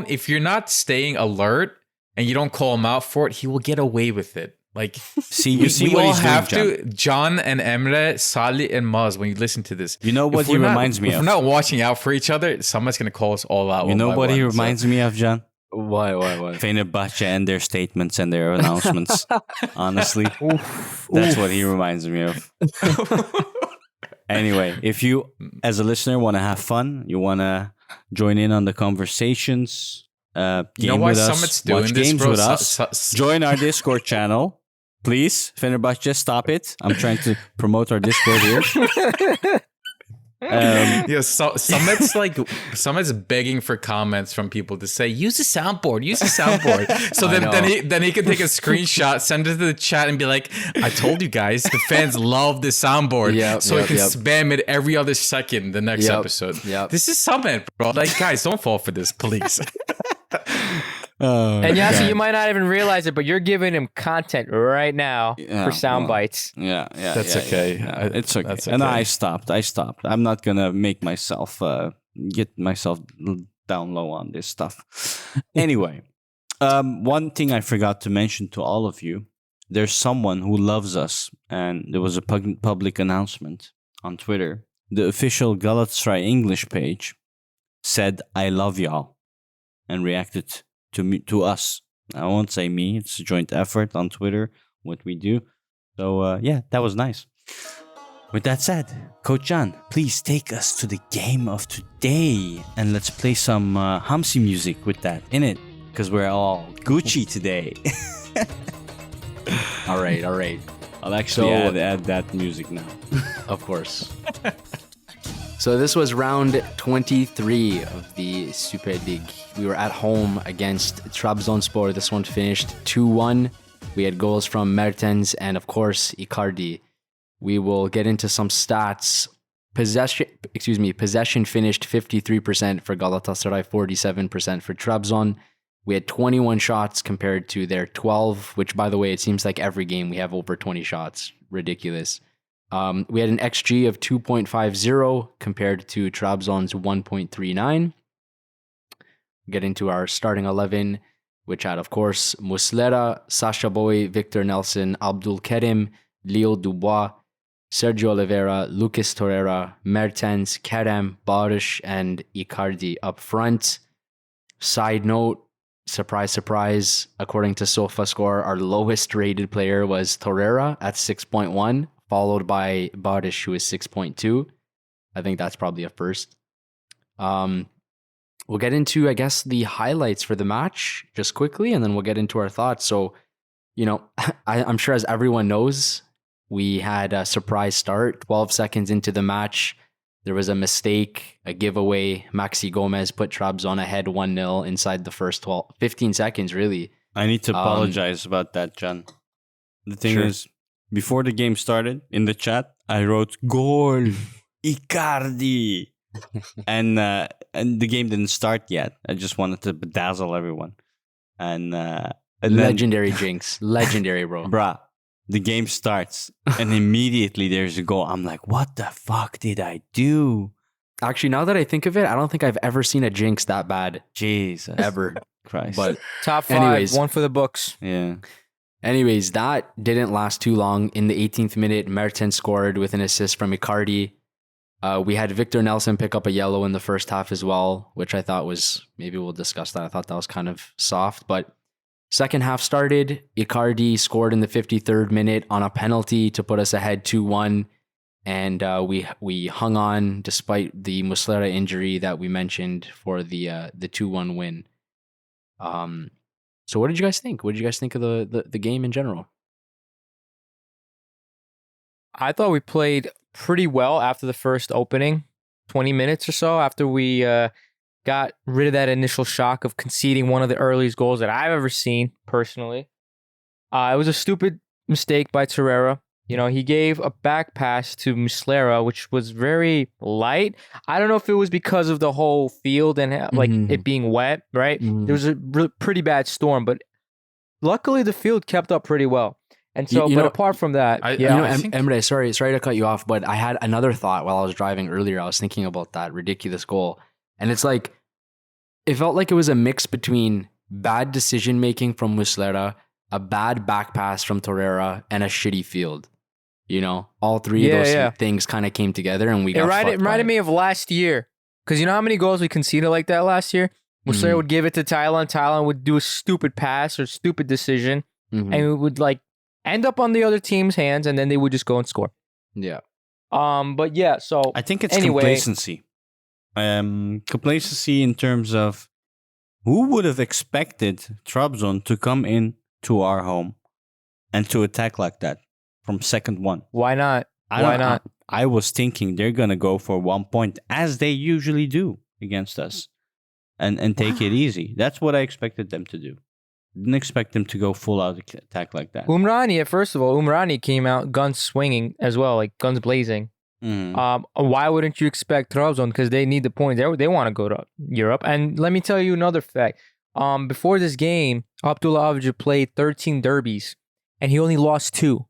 if you're not staying alert and you don't call him out for it, he will get away with it. Like see we what all he's have doing, to. John and Emre, Salih and Maz. When you listen to this, You know what if he we're not- reminds me if of? we're not watching out for each other, someone's gonna call us all out. You know what he one, so- reminds me of, John? Why? Fenerbahce and their statements and their announcements. Honestly, that's what he reminds me of. Anyway, if you, as a listener, want to have fun, you want to join in on the conversations, game You know why with us, Summit's doing watch this, games bro? with us, join our Discord channel. Please, Fenerbahce, stop it. I'm trying to promote our Discord here. Yeah, so Samet's begging for comments from people to say, use the soundboard. So then he can take a screenshot, send it to the chat, and be like, I told you guys, the fans love the soundboard. He can spam it every other second the next episode. This is Samet, bro. Like, guys, don't fall for this, please. And Yasin, you might not even realize it, but you're giving him content right now for sound bites. That's okay. It's okay. That's And okay. I stopped. I'm not gonna make myself get myself down low on this stuff. Anyway, one thing I forgot to mention to all of you: there's someone who loves us, and there was a public announcement on Twitter. The official Galatasaray English page said, "I love y'all," and reacted to us. I won't say me. It's a joint effort on Twitter, what we do. So, that was nice. With that said, Coach John, please take us to the game of today. And let's play some Hamsi music with that in it. Because we're all Gucci today. All right. I'll actually add that music now. Of course. So this was round 23 of the Super League. We were at home against Trabzonspor. This one finished 2-1. We had goals from Mertens and, of course, Icardi. We will get into some stats. Possession finished 53% for Galatasaray, 47% for Trabzon. We had 21 shots compared to their 12, which, by the way, it seems like every game we have over 20 shots. Ridiculous. We had an XG of 2.50 compared to Trabzon's 1.39. Get into our starting 11, which had, of course, Muslera, Sasha Boy, Victor Nelson, Abdul Kerim, Leo Dubois, Sergio Oliveira, Lucas Torreira, Mertens, Kerem, Barish, and Icardi up front. Side note, surprise, surprise, according to SofaScore, our lowest rated player was Torreira at 6.1. Followed by Barish, who is 6.2. I think that's probably a first. We'll get into, I guess, the highlights for the match just quickly, and then we'll get into our thoughts. So, I'm sure as everyone knows, we had a surprise start. 12 seconds into the match, there was a mistake, a giveaway. Maxi Gomez put Trabzon ahead 1-0 inside the first 15 seconds, really. I need to apologize about that, John. The thing is, before the game started, in the chat, I wrote "Goal, Icardi," and the game didn't start yet. I just wanted to bedazzle everyone, and legendary jinx, legendary, bro. Bruh, the game starts, and immediately there's a goal. I'm like, what the fuck did I do? Actually, now that I think of it, I don't think I've ever seen a jinx that bad. Jesus, ever. Christ. But top 5, anyways, one for the books. Yeah. Anyways, that didn't last too long. In the 18th minute, Mertens scored with an assist from Icardi. We had Victor Nelson pick up a yellow in the first half as well, which I thought was, maybe we'll discuss that. I thought that was kind of soft, but second half started. Icardi scored in the 53rd minute on a penalty to put us ahead 2-1. And we hung on despite the Muslera injury that we mentioned for the 2-1 win. So what did you guys think? What did you guys think of the game in general? I thought we played pretty well after the first opening, 20 minutes or so, after we got rid of that initial shock of conceding one of the earliest goals that I've ever seen, personally. It was a stupid mistake by Torreira. He gave a back pass to Muslera, which was very light. I don't know if it was because of the whole field and it being wet, right? There was a pretty bad storm, but luckily the field kept up pretty well. And so, but apart from that, Emre, sorry to cut you off, but I had another thought while I was driving earlier. I was thinking about that ridiculous goal. And it's like, it felt like it was a mix between bad decision making from Muslera, a bad back pass from Torreira, and a shitty field. All three of those things kind of came together, and we got fucked. It reminded me of last year, because you know how many goals we conceded like that last year? Muslera would give it to Thailand. Thailand would do a stupid pass or stupid decision, and it would end up on the other team's hands, and then they would just go and score. Yeah. But yeah, so I think it's complacency. Complacency in terms of who would have expected Trabzon to come in to our home and to attack like that from second one. Why not? Why not? I was thinking they're gonna go for 1 point, as they usually do against us, and take it easy. That's what I expected them to do. Didn't expect them to go full out attack like that. First of all, Umrani came out guns swinging as well, like guns blazing. Why wouldn't you expect Trabzon? Because they need the points. They want to go to Europe. And let me tell you another fact. Before this game, Abdullah Avcı played 13 derbies, and he only lost 2.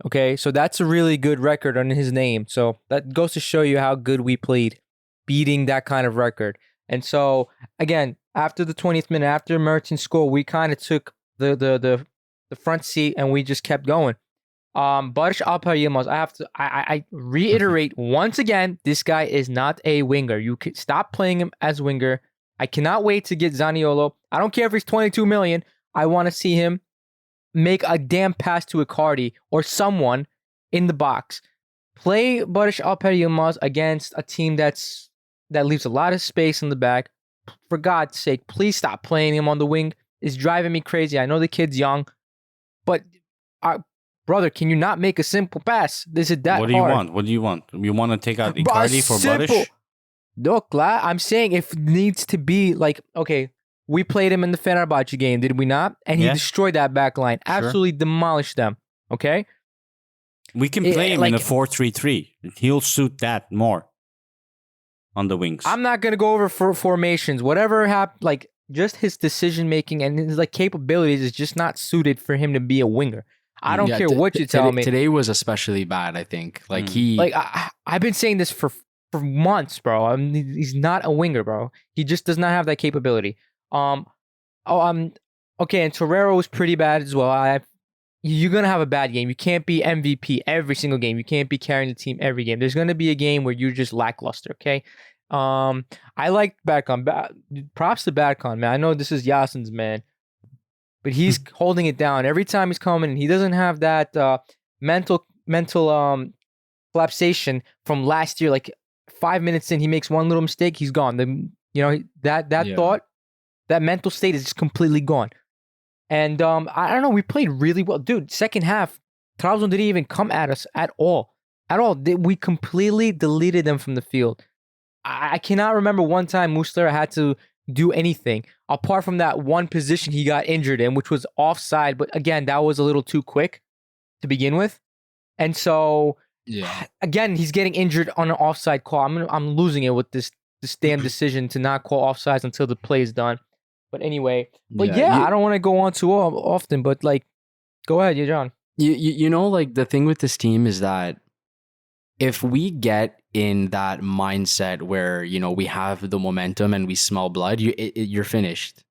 Okay, so that's a really good record on his name. So that goes to show you how good we played, beating that kind of record. And so, again, after the 20th minute, after Mertens scored, we kind of took the front seat and we just kept going. Barış Alper Yılmaz, I reiterate once again, this guy is not a winger. You can stop playing him as winger. I cannot wait to get Zaniolo. I don't care if he's 22 million. I want to see him make a damn pass to Icardi or someone in the box. Play Barış Alper Yılmaz against a team that leaves a lot of space in the back. For God's sake, please stop playing him on the wing. It's driving me crazy. I know the kid's young, but brother, can you not make a simple pass? This is that hard. What do you want? What do you want? You want to take out Icardi for Barış? Look, I'm saying if it needs to be like, okay, we played him in the Fenerbahçe game, did we not? And he destroyed that back line. Absolutely demolished them, okay? We can play him in a 4-3-3. He'll suit that more on the wings. I'm not going to go over formations. Whatever happened, like, just his decision-making and his like capabilities is just not suited for him to be a winger. I don't care what you tell me. Today was especially bad, I think. Like, I've been saying this for months, bro. I mean, he's not a winger, bro. He just does not have that capability. Okay, and Torreira was pretty bad as well. You're gonna have a bad game. You can't be MVP every single game. You can't be carrying the team every game. There's gonna be a game where you're just lackluster. Okay. I like Berkan. Props to Berkan, man. I know this is Yasin's man, but he's holding it down every time he's coming. He doesn't have that mental collapsation from last year. Like 5 minutes in, he makes one little mistake, he's gone. That thought, that mental state is just completely gone. And I don't know, we played really well. Dude, second half, Trabzon didn't even come at us at all. We completely deleted them from the field. I cannot remember one time Muslera had to do anything apart from that one position he got injured in, which was offside. But again, that was a little too quick to begin with. And so, again, he's getting injured on an offside call. I'm losing it with this damn decision to not call offsides until the play is done. But anyway, I don't want to go on too often, but like, go ahead, John. You know, like the thing with this team is that if we get in that mindset where, you know, we have the momentum and we smell blood, you're finished.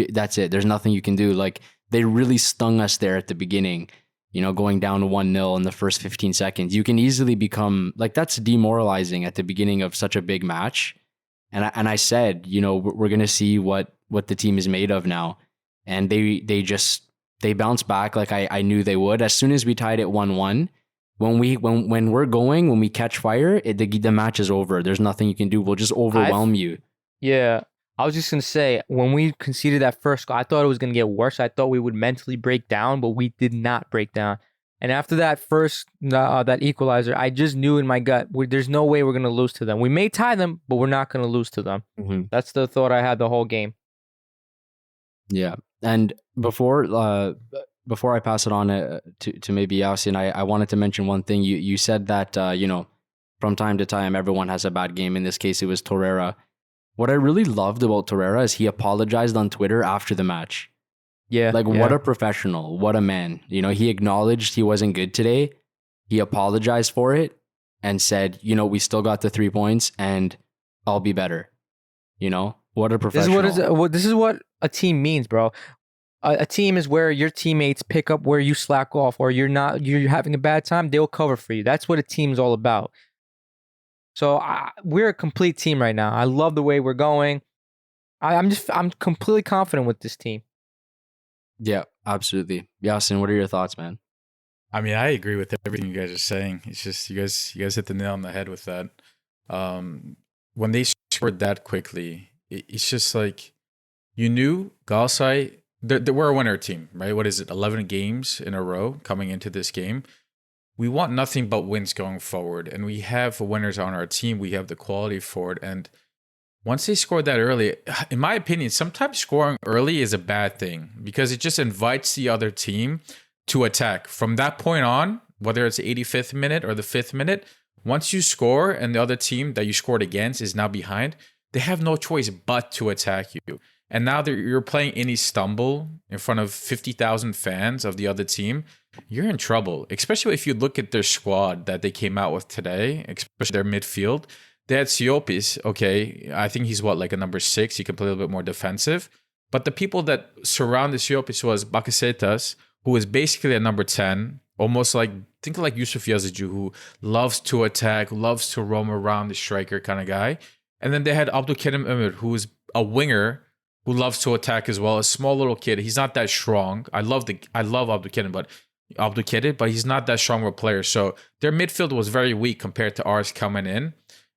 That's it. There's nothing you can do. Like, they really stung us there at the beginning, you know, going down 1-0 in the first 15 seconds. You can easily become, like, that's demoralizing at the beginning of such a big match. And I said, you know, we're going to see what the team is made of now. And they bounced back like I knew they would. As soon as we tied it 1-1, when we catch fire, the match is over. There's nothing you can do. We'll just overwhelm you. Yeah. I was just going to say, when we conceded that first goal, I thought it was going to get worse. I thought we would mentally break down, but we did not break down. And after that first, that equalizer, I just knew in my gut, there's no way we're going to lose to them. We may tie them, but we're not going to lose to them. Mm-hmm. That's the thought I had the whole game. Yeah. And before I pass it on to maybe Yasin, I wanted to mention one thing. You said that, you know, from time to time, everyone has a bad game. In this case, it was Torreira. What I really loved about Torreira is he apologized on Twitter after the match. Yeah. What a professional. What a man. You know, he acknowledged he wasn't good today. He apologized for it and said, you know, we still got the 3 points and I'll be better. You know, what a professional. This is what a team means, bro. A team is where your teammates pick up where you slack off, or you're having a bad time, they'll cover for you. That's what a team's all about. So we're a complete team right now. I love the way we're going. I'm completely confident with this team. Yeah, absolutely. Yasin, what are your thoughts, man? I mean, I agree with everything you guys are saying. It's just you guys hit the nail on the head with that. When they scored that quickly, it's just like, you knew Galatasaray, we're a winner team, right? What is it, 11 games in a row coming into this game? we want nothing but wins going forward. And we have winners on our team. We have the quality for it. And once they scored that early, in my opinion, sometimes scoring early is a bad thing because it just invites the other team to attack. From that point on, whether it's the 85th minute or the 5th minute, once you score and the other team that you scored against is now behind, they have no choice but to attack you. And now that you're playing in Istanbul in front of 50,000 fans of the other team, you're in trouble. Especially if you look at their squad that they came out with today, especially their midfield. They had Siopis, okay, I think he's like a number 6. He can play a little bit more defensive. But the people that surrounded Siopis was Bakasetas, who is basically a number 10, almost like, think like Yusuf Yazıcı, who loves to attack, loves to roam around the striker kind of guy. And then they had Abdülkerim Ömür, who is a winger who loves to attack as well. A small little kid. He's not that strong. I love Abdülkerim, but he's not that strong of a player. So their midfield was very weak compared to ours coming in.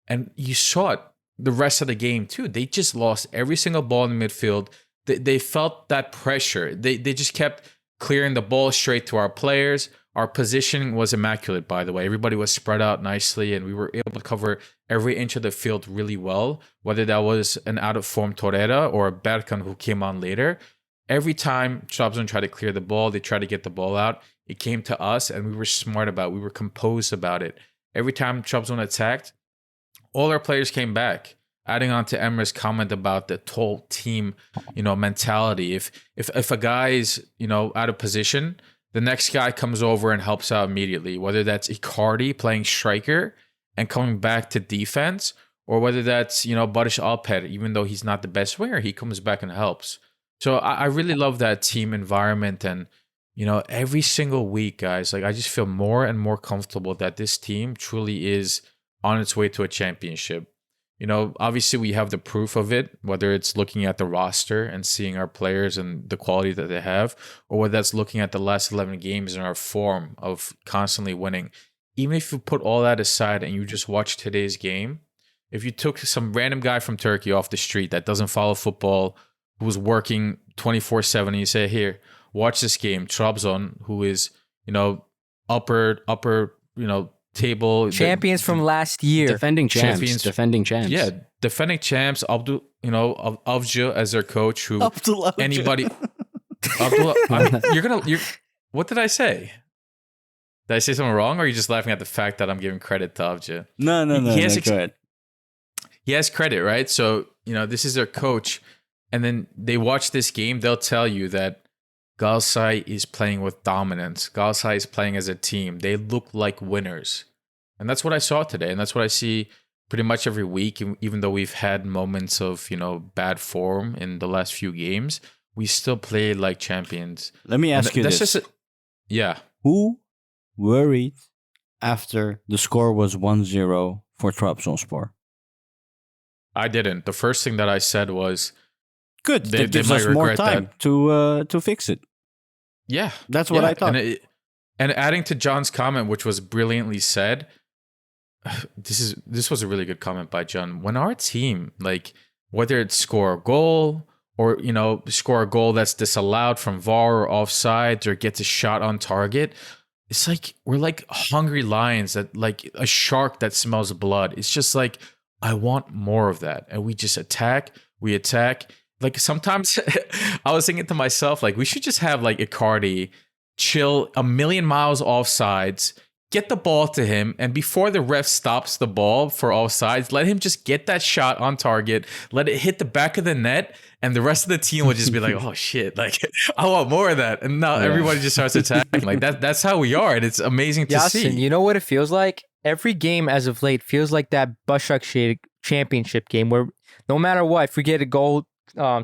And you saw it the rest of the game too. They just lost every single ball in the midfield. They felt that pressure. They just kept clearing the ball straight to our players. Our positioning was immaculate, by the way. Everybody was spread out nicely, and we were able to cover every inch of the field really well, whether that was an out-of-form Torreira or Berkan who came on later. Every time Trabzon tried to clear the ball, they tried to get the ball out, it came to us, and we were smart about it. We were composed about it. Every time Trabzon attacked, all our players came back. Adding on to Emre's comment about the whole team, mentality. If a guy is, out of position, the next guy comes over and helps out immediately, whether that's Icardi playing striker and coming back to defense, or whether that's, Barış Alper, even though he's not the best winger, he comes back and helps. So I really love that team environment. And, every single week, guys, like I just feel more and more comfortable that this team truly is on its way to a championship. Obviously we have the proof of it, whether it's looking at the roster and seeing our players and the quality that they have, or whether that's looking at the last 11 games and our form of constantly winning. Even if you put all that aside and you just watch today's game, if you took some random guy from Turkey off the street that doesn't follow football, who's working 24/7, and you say, here, watch this game, Trabzon, who is, upper, table champions from last year, defending champs. Yeah, defending champs. Avcı as their coach. Who Abdullah anybody? What did I say? Did I say something wrong, or are you just laughing at the fact that I'm giving credit to Avcı? No, go ahead. He has credit, right? So this is their coach, and then they watch this game. They'll tell you that Galatasaray is playing with dominance. Galatasaray is playing as a team. They look like winners. And that's what I saw today. And that's what I see pretty much every week. Even though we've had moments of, bad form in the last few games, we still play like champions. Let me ask you this. Yeah. Who worried after the score was 1-0 for Trabzonspor? I didn't. The first thing that I said was, good. That gives us more time to fix it. Yeah. That's what I thought. And adding to John's comment, which was brilliantly said, this was a really good comment by John. When our team, like, whether it's score a goal or, score a goal that's disallowed from VAR or offsides or gets a shot on target, it's like we're like hungry lions, that like a shark that smells blood. It's just like, I want more of that. And we just attack. Like sometimes I was thinking to myself, like, we should just have like Icardi chill a million miles offsides, get the ball to him, and before the ref stops the ball for offsides, let him just get that shot on target, let it hit the back of the net, and the rest of the team will just be like, oh shit, like I want more of that. And now everybody just starts attacking. Like that's how we are, and it's amazing to see. Yasin, you know what it feels like? Every game as of late feels like that Başakşehir championship game where no matter what, if we get a goal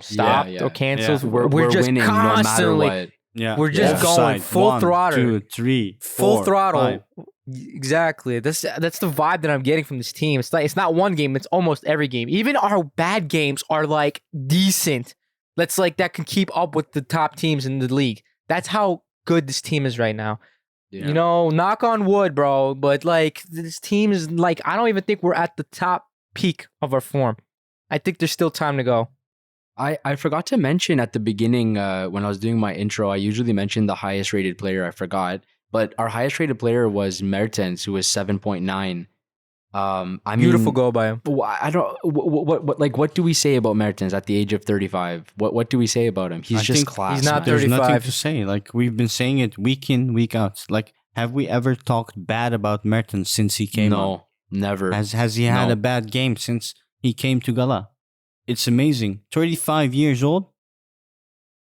stopped or canceled, we're just winning constantly, no matter what. Yeah, we're just going full throttle. 1, 2, 3, 4, full throttle. 5. Exactly. That's the vibe that I'm getting from this team. It's not one game. It's almost every game. Even our bad games are like decent. That can keep up with the top teams in the league. That's how good this team is right now. Yeah. Knock on wood, bro. But like this team is like, I don't even think we're at the top peak of our form. I think there's still time to go. I forgot to mention at the beginning when I was doing my intro, I usually mention the highest rated player. I forgot. but our highest rated player was Mertens, who was 7.9. I Beautiful mean, goal by him. I don't what do we say about Mertens at the age of 35? What do we say about him? He's I just think class. he's not man. There's nothing 35. to say. Like, we've been saying it week in, week out. Like, have we ever talked bad about Mertens since he came on? No, never. Has he had No. a bad game since he came to Gala? It's amazing. 35 years old.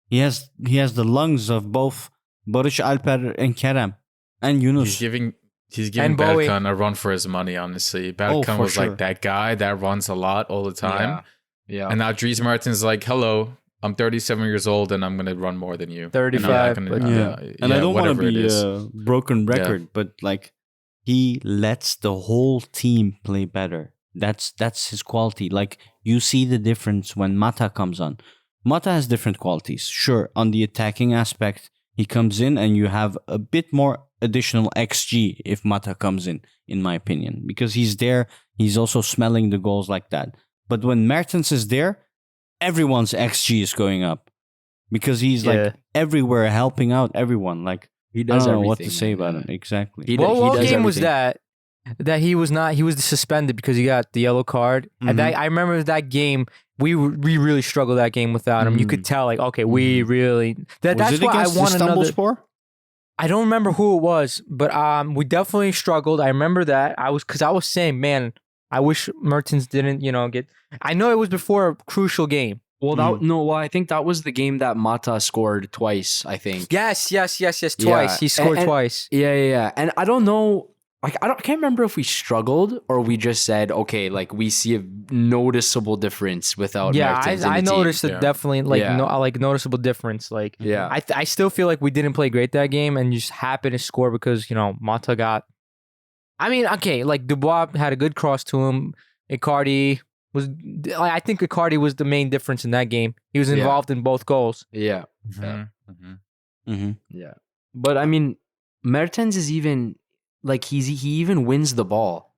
He has the lungs of both Barış Alper and Kerem and Yunus. He's giving And Bowie. Bergkan a run for his money, honestly. Bergkan for was sure. like that guy that runs a lot all the time. Yeah. And now Dries Mertens like, hello, I'm 37 years old and I'm going to run more than you. 35, And but- And I don't want to whatever it be is. a broken record, but like, he lets the whole team play better. That's his quality. Like, you see the difference when Mata comes on. Mata has different qualities. Sure, on the attacking aspect, he comes in and you have a bit more additional XG if Mata comes in my opinion. Because he's there, he's also smelling the goals like that. But when Mertens is there, everyone's XG is going up. Because he's like everywhere helping out everyone. Like, He I does don't know what everything, to say man. about him. Exactly. He What does game was everything. that he was suspended because he got the yellow card? And Mhm. I remember that game. We really struggled that game without him. You could tell, like, okay, we really Was that's it why I against want another. Istanbulspor? I don't remember who it was, but we definitely struggled. I remember that I was saying, man, I wish Mertens didn't, get. I know it was before a crucial game. Well, I think that was the game that Mata scored twice, I think. Yes, twice. Yeah, He scored and- twice. Yeah. And I don't know, like, I can't remember if we struggled or we just said, okay, like, we see a noticeable difference without Yeah, Mertens in I the team. noticed it Yeah. definitely, like, Yeah. like noticeable difference. Like, Yeah. I still feel like we didn't play great that game and just happened to score because Mata got. I mean, okay, like Dubois had a good cross to him. Icardi was. I think Icardi was the main difference in that game. He was Yeah. involved in both goals. Yeah. Mhm, mhm. Mm-hmm. Yeah. But I mean, Mertens is even, like, he even wins the ball.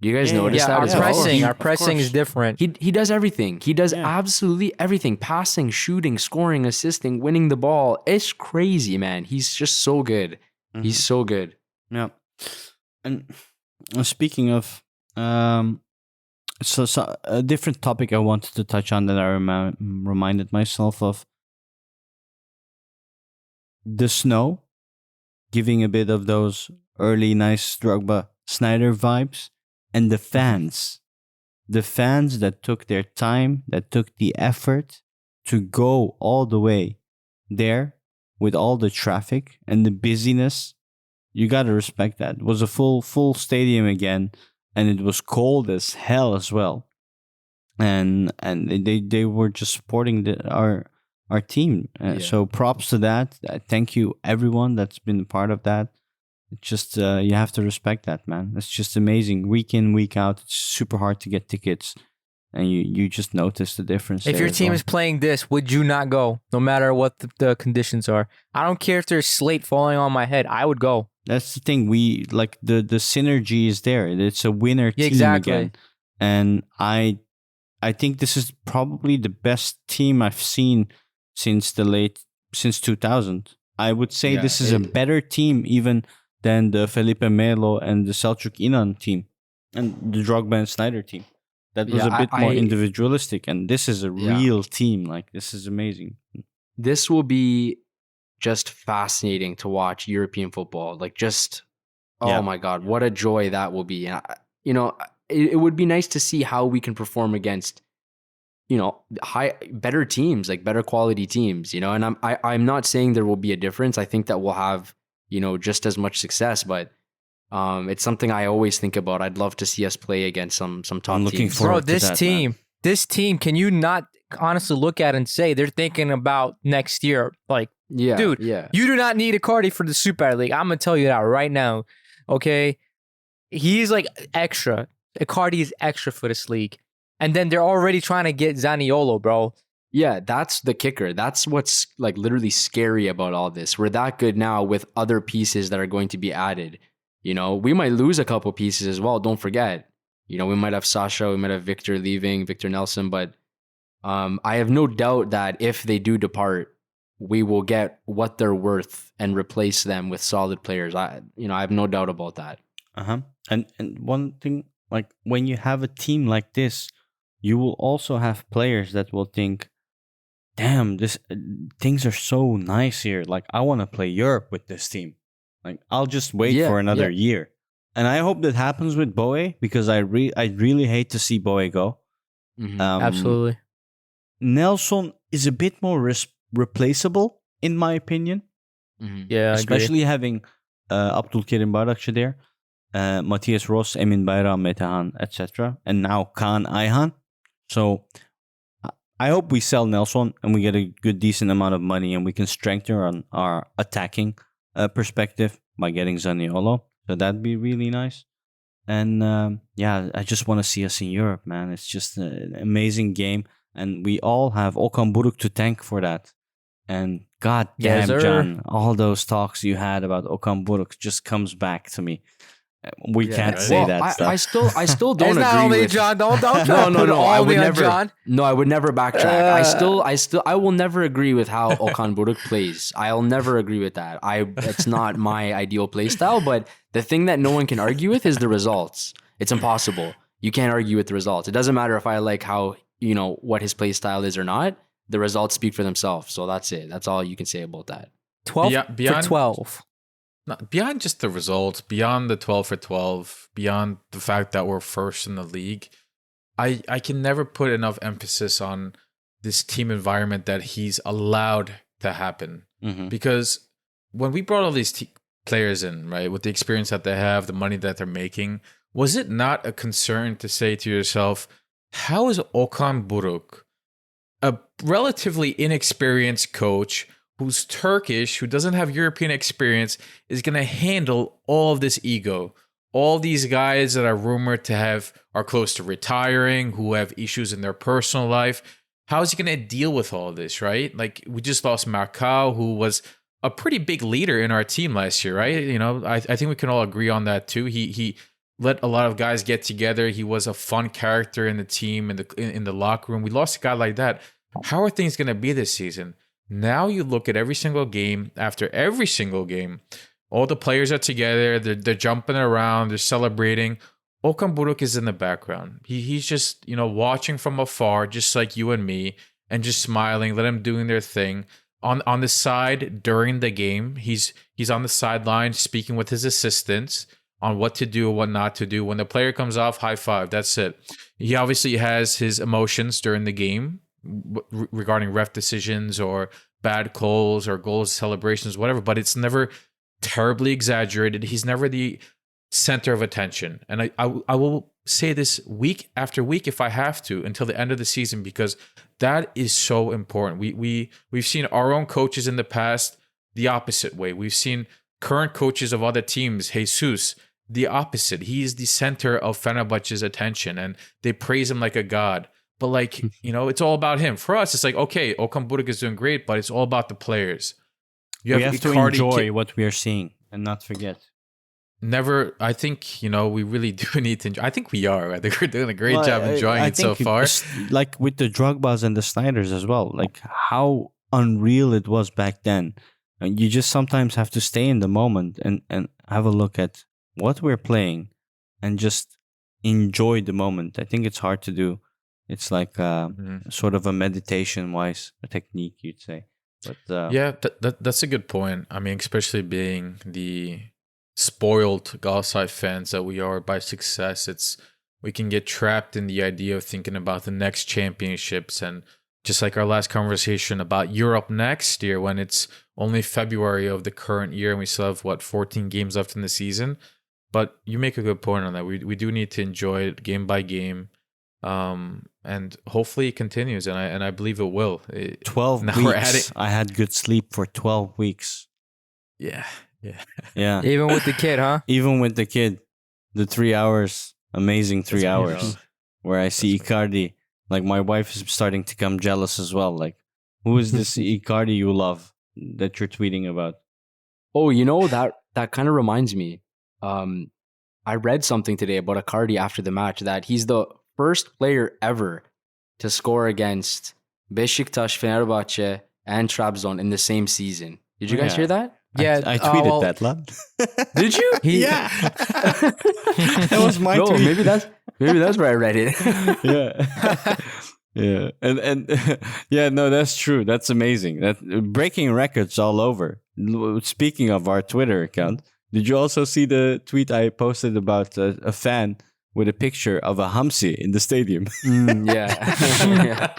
Do you guys notice Yeah, that our as well? pressing, our Of pressing is course. different. He does everything. He does Yeah. absolutely everything. Passing, shooting, scoring, assisting, winning the ball. It's crazy, man. He's just so good. He's so good. Yeah. And speaking of, so a different topic I wanted to touch on that I reminded myself of. The snow, giving a bit of those early nice Drogba Snyder vibes, and the fans that took their time, that took the effort to go all the way there with all the traffic and the busyness. You gotta respect that. It was a full stadium again, and it was cold as hell as well. And they were just supporting our team. Yeah. So props to that. Thank you everyone that's been a part of that. It's just you have to respect that, man. It's just amazing. Week in, week out. It's super hard to get tickets, and you just notice the difference. If there your as team well. is playing this, would you not go? No matter what the conditions are. I don't care if there's slate falling on my head. I would go. That's the thing. We like the synergy is there. It's a winner team Exactly. again, and I think this is probably the best team I've seen since 2000. I would say Yeah, this is a better team even than the Felipe Melo and the Selçuk Inan team and the Drogba and Snyder team. That was Yeah, a bit more I- individualistic, and this is a Yeah. real team. Like, this is amazing. This will be just fascinating to watch European football. Like, just, oh Yeah. my God, what a joy that will be. And, it would be nice to see how we can perform against, better teams, like better quality teams, and I'm not saying there will be a difference. I think that we'll have, just as much success, but it's something I always think about. I'd love to see us play against some top I'm looking teams. forward Bro, to that, this team, can you not honestly look at and say they're thinking about next year? Like, Yeah, dude, yeah. you do not need Icardi for the Super League. I'm gonna tell you that right now. Okay, he's like extra. Icardi is extra for this league, and then they're already trying to get Zaniolo, bro. Yeah, that's the kicker. That's what's like literally scary about all this. We're that good now with other pieces that are going to be added. We might lose a couple pieces as well. Don't forget. We might have Sasha, we might have Victor leaving, Victor Nelson, but I have no doubt that if they do depart, we will get what they're worth and replace them with solid players. I have no doubt about that. And one thing, like when you have a team like this, you will also have players that will think, damn, this things are so nice here. Like I want to play Europe with this team. Like I'll just wait Yeah, for another yeah. year. And I hope that happens with Boe, because I really hate to see Boe go. Mhm. Absolutely. Nelson is a bit more replaceable, in my opinion. Mhm. Yeah, I agree. Especially having Abdülkerim Bardakçı there, Matthias Ross, Emin Bayram, Metehan, etc. And now Kaan Ayhan. So I hope we sell Nelson and we get a good, decent amount of money, and we can strengthen our attacking perspective by getting Zaniolo. So that'd be really nice. And I just want to see us in Europe, man. It's just an amazing game. And we all have Okan Buruk to thank for that. And god Yes, damn, sir. John, all those talks you had about Okan Buruk just comes back to me. We Yeah, can't right. say Well, that I stuff. still don't It's agree not only with John. Don't try to No, put I all would me on never. John. No, I would never backtrack. I will never agree with how Okan Buruk plays. I'll never agree with that. It's not my ideal play style. But the thing that no one can argue with is the results. It's impossible. You can't argue with the results. It doesn't matter if I like how what his play style is or not. The results speak for themselves. So that's it. That's all you can say about that. 12 Beyond- for 12. Beyond just the results, beyond the 12 for 12, beyond the fact that we're first in the league, I can never put enough emphasis on this team environment that he's allowed to happen. Mhm. Because when we brought all these players in, right, with the experience that they have, the money that they're making, was it not a concern to say to yourself, how is Okan Buruk, a relatively inexperienced coach who's Turkish, who doesn't have European experience, is going to handle all of this ego? All these guys that are rumored to are close to retiring, who have issues in their personal life. How is he going to deal with all this, right? Like, we just lost Marcao, who was a pretty big leader in our team last year, right? I think we can all agree on that too. He let a lot of guys get together. He was a fun character in the team, in the locker room. We lost a guy like that. How are things going to be this season? Now you look at every single game, after every single game, all the players are together, they're jumping around, they're celebrating. Okan Buruk is in the background. He's just, watching from afar, just like you and me, and just smiling, let them doing their thing. On the side during the game, he's on the sideline speaking with his assistants on what to do and what not to do. When the player comes off, high five. That's it. He obviously has his emotions during the game regarding ref decisions or bad calls or goals celebrations, whatever, but it's never terribly exaggerated. He's never the center of attention. And I will say this week after week if I have to until the end of the season, because that is so important. We've seen our own coaches in the past the opposite way. We've seen current coaches of other teams, Jesus, the opposite. He is the center of Fenerbahce's attention and they praise him like a god. But it's all about him. For us, it's like, okay, Okan Buruk is doing great, but it's all about the players. We have to enjoy what we are seeing and not forget. I think, we really do need to enjoy. I think we are. I think we're doing a great job enjoying it so far. Like with the Drogbas and the Snyders as well. Like how unreal it was back then. And you just sometimes have to stay in the moment and have a look at what we're playing and just enjoy the moment. I think it's hard to do. It's like sort of a meditation-wise technique, you'd say. But yeah, that's a good point. I mean, especially being the spoiled Galatasaray fans that we are by success, we can get trapped in the idea of thinking about the next championships, and just like our last conversation about Europe next year, when it's only February of the current year and we still have 14 games left in the season. But you make a good point on that. We do need to enjoy it game by game. And hopefully it continues, and I believe it will. 12 weeks. I had good sleep for 12 weeks. Yeah. Even with the kid, huh? Even with the kid, the 3 hours, amazing 3 hours, where I see Icardi. Like my wife is starting to become jealous as well. Like, who is this Icardi you love that you're tweeting about? Oh, that kind of reminds me. I read something today about Icardi after the match that he's the first player ever to score against Beşiktaş, Fenerbahçe, and Trabzon in the same season. Did you guys Yeah. hear that? Yeah, I tweeted well, that, lad. Did you? Yeah. That was my No, tweet. maybe that's where I read it. Yeah. Yeah. And yeah, no, that's true. That's amazing. That breaking records all over. Speaking of our Twitter account, did you also see the tweet I posted about a fan with a picture of a Hamsi in the stadium? Yeah.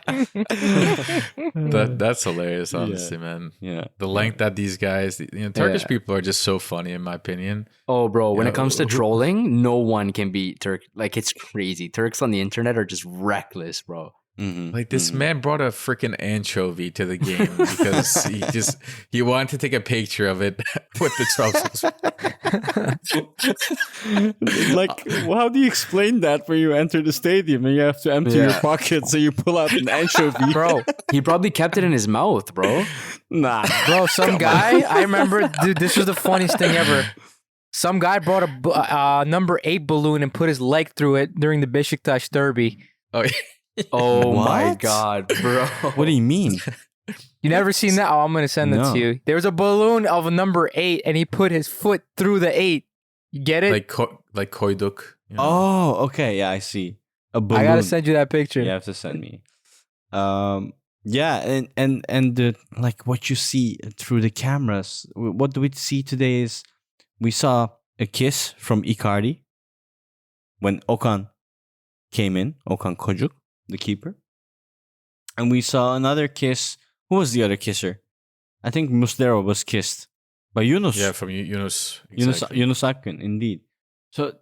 That's hilarious, honestly, man. Yeah. The length that these guys, Turkish Yeah. people are just so funny, in my opinion. Oh, bro, when Yeah, it comes to who- trolling, no one can beat Turk. Like, it's crazy. Turks on the internet are just reckless, bro. Mm-hmm. Like this man brought a freaking anchovy to the game because he wanted to take a picture of it with the Trabzonspor. Like, well, how do you explain that when you enter the stadium and you have to empty your Yeah. pockets and you pull out an anchovy? bro, He probably kept it in his mouth, bro. Nah. bro, some guy. I remember, dude. This was the funniest thing ever. Some guy brought a number 8 balloon and put his leg through it during the Beşiktaş derby. Oh, Oh my What? god, bro. What do you mean? You never seen that? Oh, I'm gonna send it No. to you. There was a balloon of a number 8, and he put his foot through the 8. You get it? like koyduk. You know? Oh, okay. Yeah, I see. A balloon. I gotta send you that picture. You have to send me. Yeah, and the like what you see through the cameras. What do we see today is we saw a kiss from Icardi when Okan came in, Okan Kojuk, the keeper. And we saw another kiss. Who was the other kisser? I think Muslera was kissed by Yunus. Yeah, from Yunus. Yunus, Exactly. Yunus Akgün, indeed. So,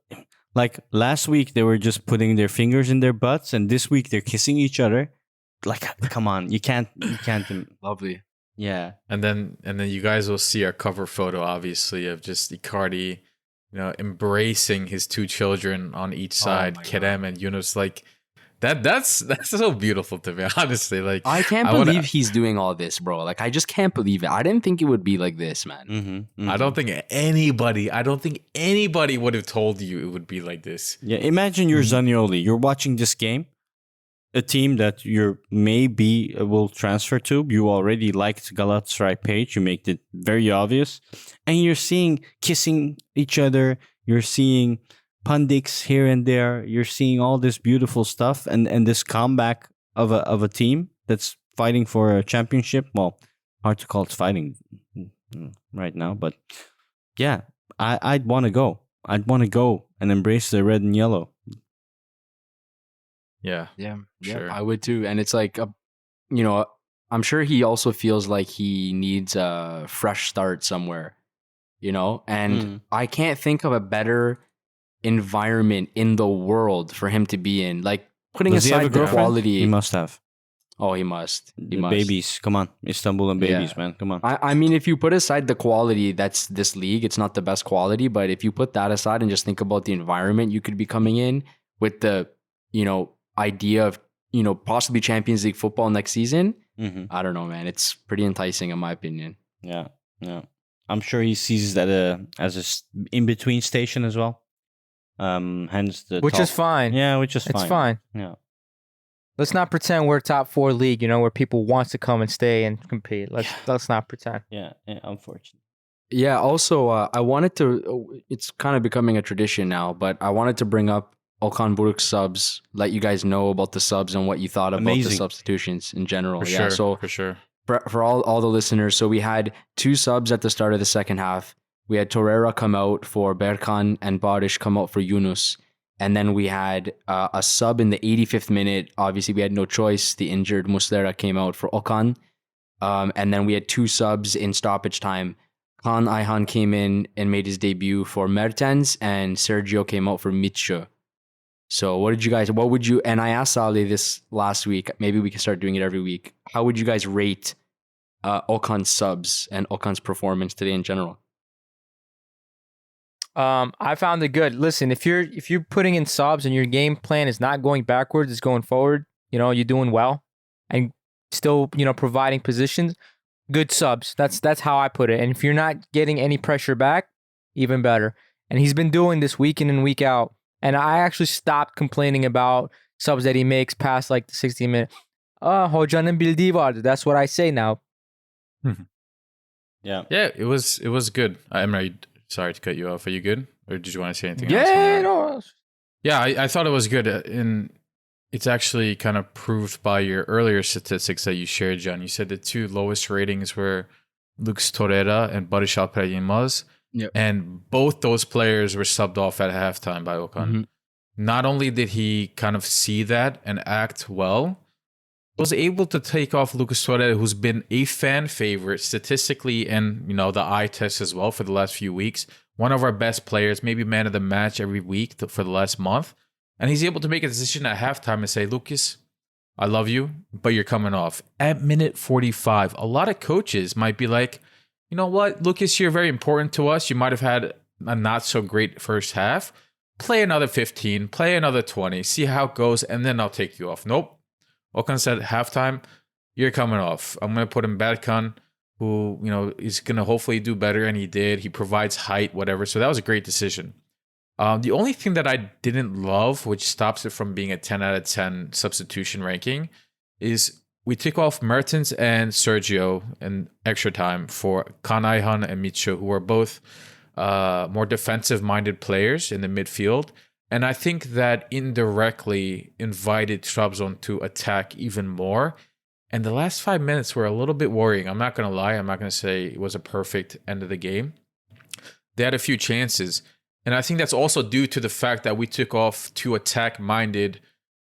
like last week, they were just putting their fingers in their butts, and this week they're kissing each other. Like, come on, you can't. Lovely. Yeah, And then you guys will see our cover photo, obviously, of just Icardi, embracing his two children on each side, my Kerem and Yunus. Like that's so beautiful to me, honestly. Like I can't I wanna- believe he's doing all this, bro. Like, I just can't believe it. I didn't think it would be like this, man. mm-hmm, I don't think anybody would have told you it would be like this. Yeah, imagine you're Zanioli. You're watching this game, a team that you're maybe will transfer to. You already liked Galatasaray page. You make it very obvious, and you're seeing kissing each other. You're seeing pundits here and there. You're seeing all this beautiful stuff, and this comeback of a team that's fighting for a championship. Well, hard to call it fighting right now, but yeah, I'd want to go. I'd want to go and embrace the red and yellow. Yeah. Yeah, Sure. I would too. And it's like, I'm sure he also feels like he needs a fresh start somewhere, And I can't think of a better environment in the world for him to be in. Like, putting Does he have a aside the girlfriend? quality. He must have. Oh, he must. He The must. babies, come on, Istanbul and babies, Yeah. man, come on. I mean, if you put aside the quality that's this league, it's not the best quality. But if you put that aside and just think about the environment you could be coming in with the, idea of, possibly Champions League football next season, Mm-hmm. I don't know, man. It's pretty enticing in my opinion. Yeah, yeah. I'm sure he sees that as a in between station as well. Hence the Which top. is fine. Yeah, which is It's fine. fine. Yeah, Let's not pretend we're top 4 league, where people want to come and stay and compete. Let's not pretend. yeah. Unfortunately. Yeah. Also, I wanted to. It's kind of becoming a tradition now, but I wanted to bring up Okan Buruk's subs. Let you guys know about the subs and what you thought about the Amazing. substitutions in general. For Yeah. sure. So for sure. for all the listeners, so we had 2 subs at the start of the second half. We had Torreira come out for Berkan and Barish come out for Yunus. And then we had a sub in the 85th minute. Obviously, we had no choice. The injured Muslera came out for Okan. And then we had 2 subs in stoppage time. Kaan Ayhan came in and made his debut for Mertens, and Sergio came out for Mitchell. So what would you, and I asked Ali this last week, maybe we can start doing it every week. How would you guys rate Okan's subs and Okan's performance today in general? I found it good. Listen, if you're putting in subs and your game plan is not going backwards, it's going forward, you're doing well and still, providing positions, good subs. That's how I put it. And if you're not getting any pressure back, even better. And he's been doing this week in and week out. And I actually stopped complaining about subs that he makes past like the 60 minute. Hocanın bildiği vardı. That's what I say now. Yeah. Yeah, it was good. I'm sorry to cut you off. Are you good? Or did you want to say anything else? Yeah, no. Yeah, I thought it was good. And it's actually kind of proved by your earlier statistics that you shared, John. You said the two lowest ratings were Lux Torreira and Barış Alper Yılmaz. Yep. And both those players were subbed off at halftime by Okan. Mhm. Not only did he kind of see that and act well, was able to take off Lucas Torreira, who's been a fan favorite statistically and, the eye test as well for the last few weeks. One of our best players, maybe man of the match every week for the last month. And he's able to make a decision at halftime and say, Lucas, I love you, but you're coming off. At minute 45, a lot of coaches might be like, you know what, Lucas, you're very important to us. You might have had a not so great first half. Play another 15, play another 20, see how it goes, and then I'll take you off. Nope. Okan said at halftime, you're coming off. I'm going to put in Berkan, who, is going to hopefully do better, and he did. He provides height, whatever. So that was a great decision. The only thing that I didn't love, which stops it from being a 10 out of 10 substitution ranking, is we took off Mertens and Sergio in extra time for Kaan Ayhan and Mitchell, who are both more defensive-minded players in the midfield. And I think that indirectly invited Trabzon to attack even more. And the last 5 minutes were a little bit worrying. I'm not going to lie. I'm not going to say it was a perfect end of the game. They had a few chances. And I think that's also due to the fact that we took off two attack-minded,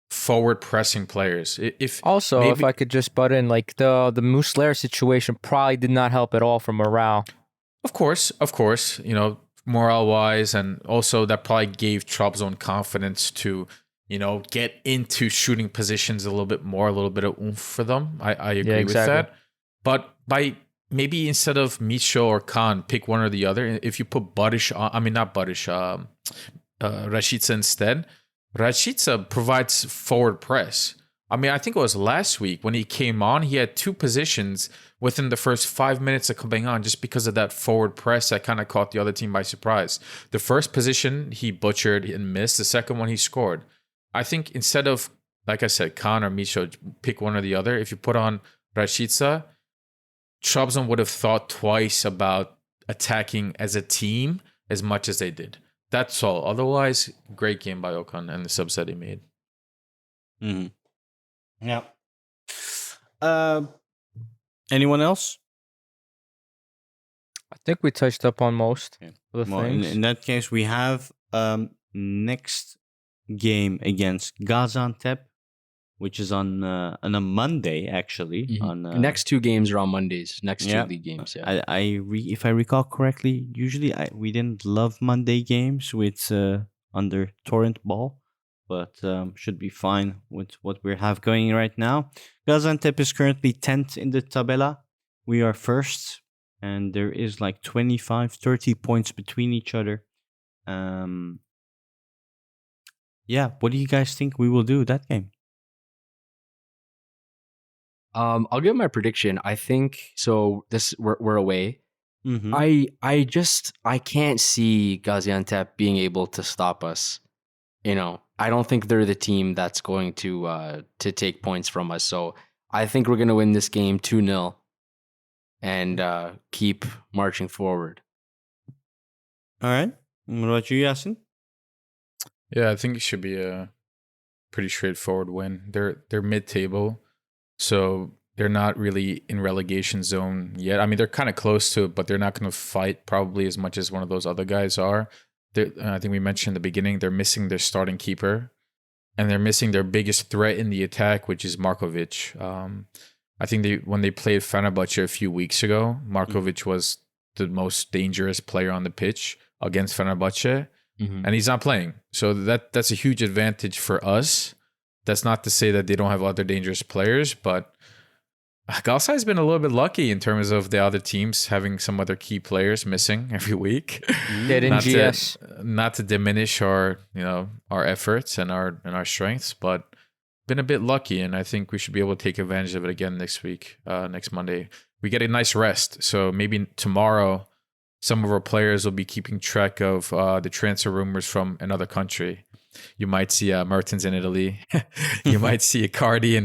forward-pressing players. If I could just butt in, like the Muslera situation probably did not help at all for morale. Of course, morale-wise, and also that probably gave Trabzon confidence to, get into shooting positions a little bit more, a little bit of oomph for them. I agree with that. But by maybe instead of Micho or Khan, pick one or the other. If you put Rashica instead, Rashica provides forward press. I think it was last week when he came on, he had two positions within the first 5 minutes of coming on just because of that forward press that kind of caught the other team by surprise. The first position he butchered and missed. The second one he scored. I think instead of, like I said, Khan or Micho, pick one or the other. If you put on Rashica, Trabzon would have thought twice about attacking as a team as much as they did. That's all. Otherwise, great game by Okan and the subs that he made. Mm-hmm. Yeah. Anyone else? I think we touched up on most of the Well, things. in that case, we have next game against Gaziantep, which is on a Monday, actually. Mhm. On Next two games are on Mondays. Next Yeah. two league games. Yeah. If I recall correctly, usually we didn't love Monday games with under torrent ball, but should be fine with what we have going right now. Gaziantep is currently 10th in the tabela. We are first, and there is like 25-30 points between each other. Yeah, what do you guys think we will do that game? I'll give my prediction. I think so. We're away. Mm-hmm. I can't see Gaziantep being able to stop us. I don't think they're the team that's going to take points from us. So I think we're going to win this game 2-0 and keep marching forward. All right. What about you, Yasin? Yeah, I think it should be a pretty straightforward win. They're mid-table, so they're not really in relegation zone yet. They're kind of close to it, but they're not going to fight probably as much as one of those other guys are. I think we mentioned in the beginning, they're missing their starting keeper, and they're missing their biggest threat in the attack, which is Markovic. I think when they played Fenerbahce a few weeks ago, Markovic was the most dangerous player on the pitch against Fenerbahce. And he's not playing. So that's a huge advantage for us. That's not to say that they don't have other dangerous players, but Galatasaray's been a little bit lucky in terms of the other teams having some other key players missing every week. Not to diminish our efforts and our strengths, but been a bit lucky, and I think we should be able to take advantage of it again next Monday. We get a nice rest, so maybe tomorrow some of our players will be keeping track of the transfer rumors from another country. You might see Mertens in Italy. You might see Icardi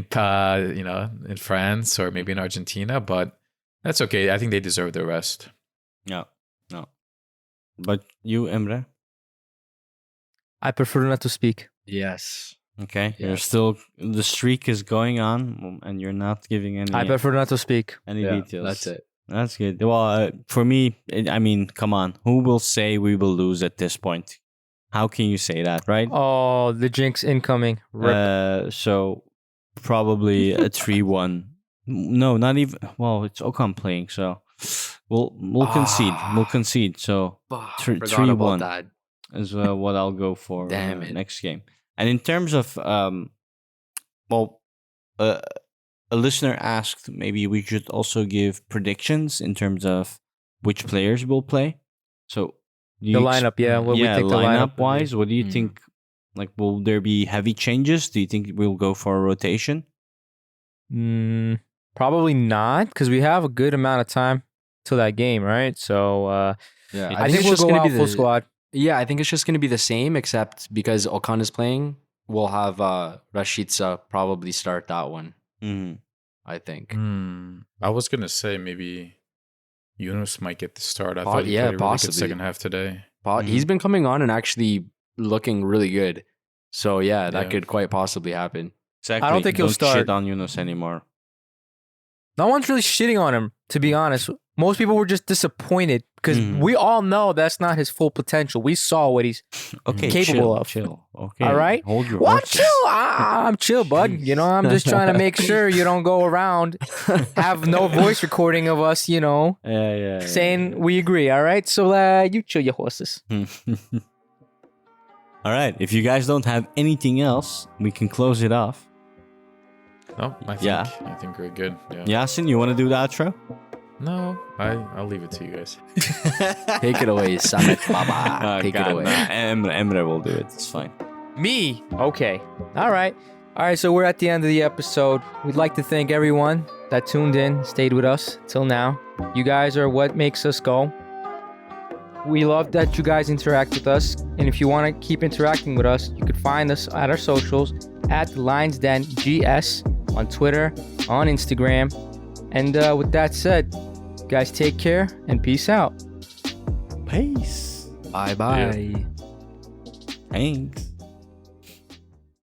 in France or maybe in Argentina. But That's okay. I think they deserve the rest. No. But you, Emre? I prefer not to speak. Yes. Okay. You're Yes. still, the streak is going on and you're not giving I prefer not to speak. any Yeah, details. that's it. That's good. Well, for me, I mean, come on. Who will say we will lose at this point? How can you say that, right? Oh, the jinx incoming. Rip. So probably a 3-1. No, not even. Well, it's Okan playing, so we'll concede. We'll concede. So Forgot 3-1 about that. is what I'll go for Damn it. next game. And in terms of a listener asked maybe we should also give predictions in terms of which players will play. So The lineup, yeah. What we think the lineup wise, what do you Mhm. think? Like, will there be heavy changes? Do you think we'll go for a rotation? Probably not, because we have a good amount of time till that game, right? So Yeah, I think we'll go out full squad. Yeah, I think it's just going to be the same, except because Okan is playing, we'll have Rashica probably start that one. Mm-hmm. I think. I was gonna say maybe Yunus might get the start. I Po- thought he yeah, played a really good possibly. second half today. He's been coming on and actually looking really good. So yeah, that Yeah. could quite possibly happen. Exactly. I don't think he'll start. Shit on Yunus anymore. No one's really shitting on him, to be honest. Most people were just disappointed because we all know that's not his full potential. We saw what he's Okay, capable of. Chill. Okay. All right? Hold your Well, I'm horses. chill. I'm chill, bud. You know, I'm just trying to make sure you don't go around, have no voice recording of us, Yeah. saying we agree. All right? So you chill your horses. All right. If you guys don't have anything else, we can close it off. No, I think we're good. Yeah. Yasin, you want to do the outro? No, I'll leave it to you guys. Take it away, Samet Baba. Take it away. Emre will do it. It's fine. Me? Okay. All right. So we're at the end of the episode. We'd like to thank everyone that tuned in, stayed with us till now. You guys are what makes us go. We love that you guys interact with us. And if you want to keep interacting with us, you could find us at our socials at Lions Den GS on Twitter, on Instagram. And with that said, guys, take care and peace out. Peace. Bye bye. Thanks.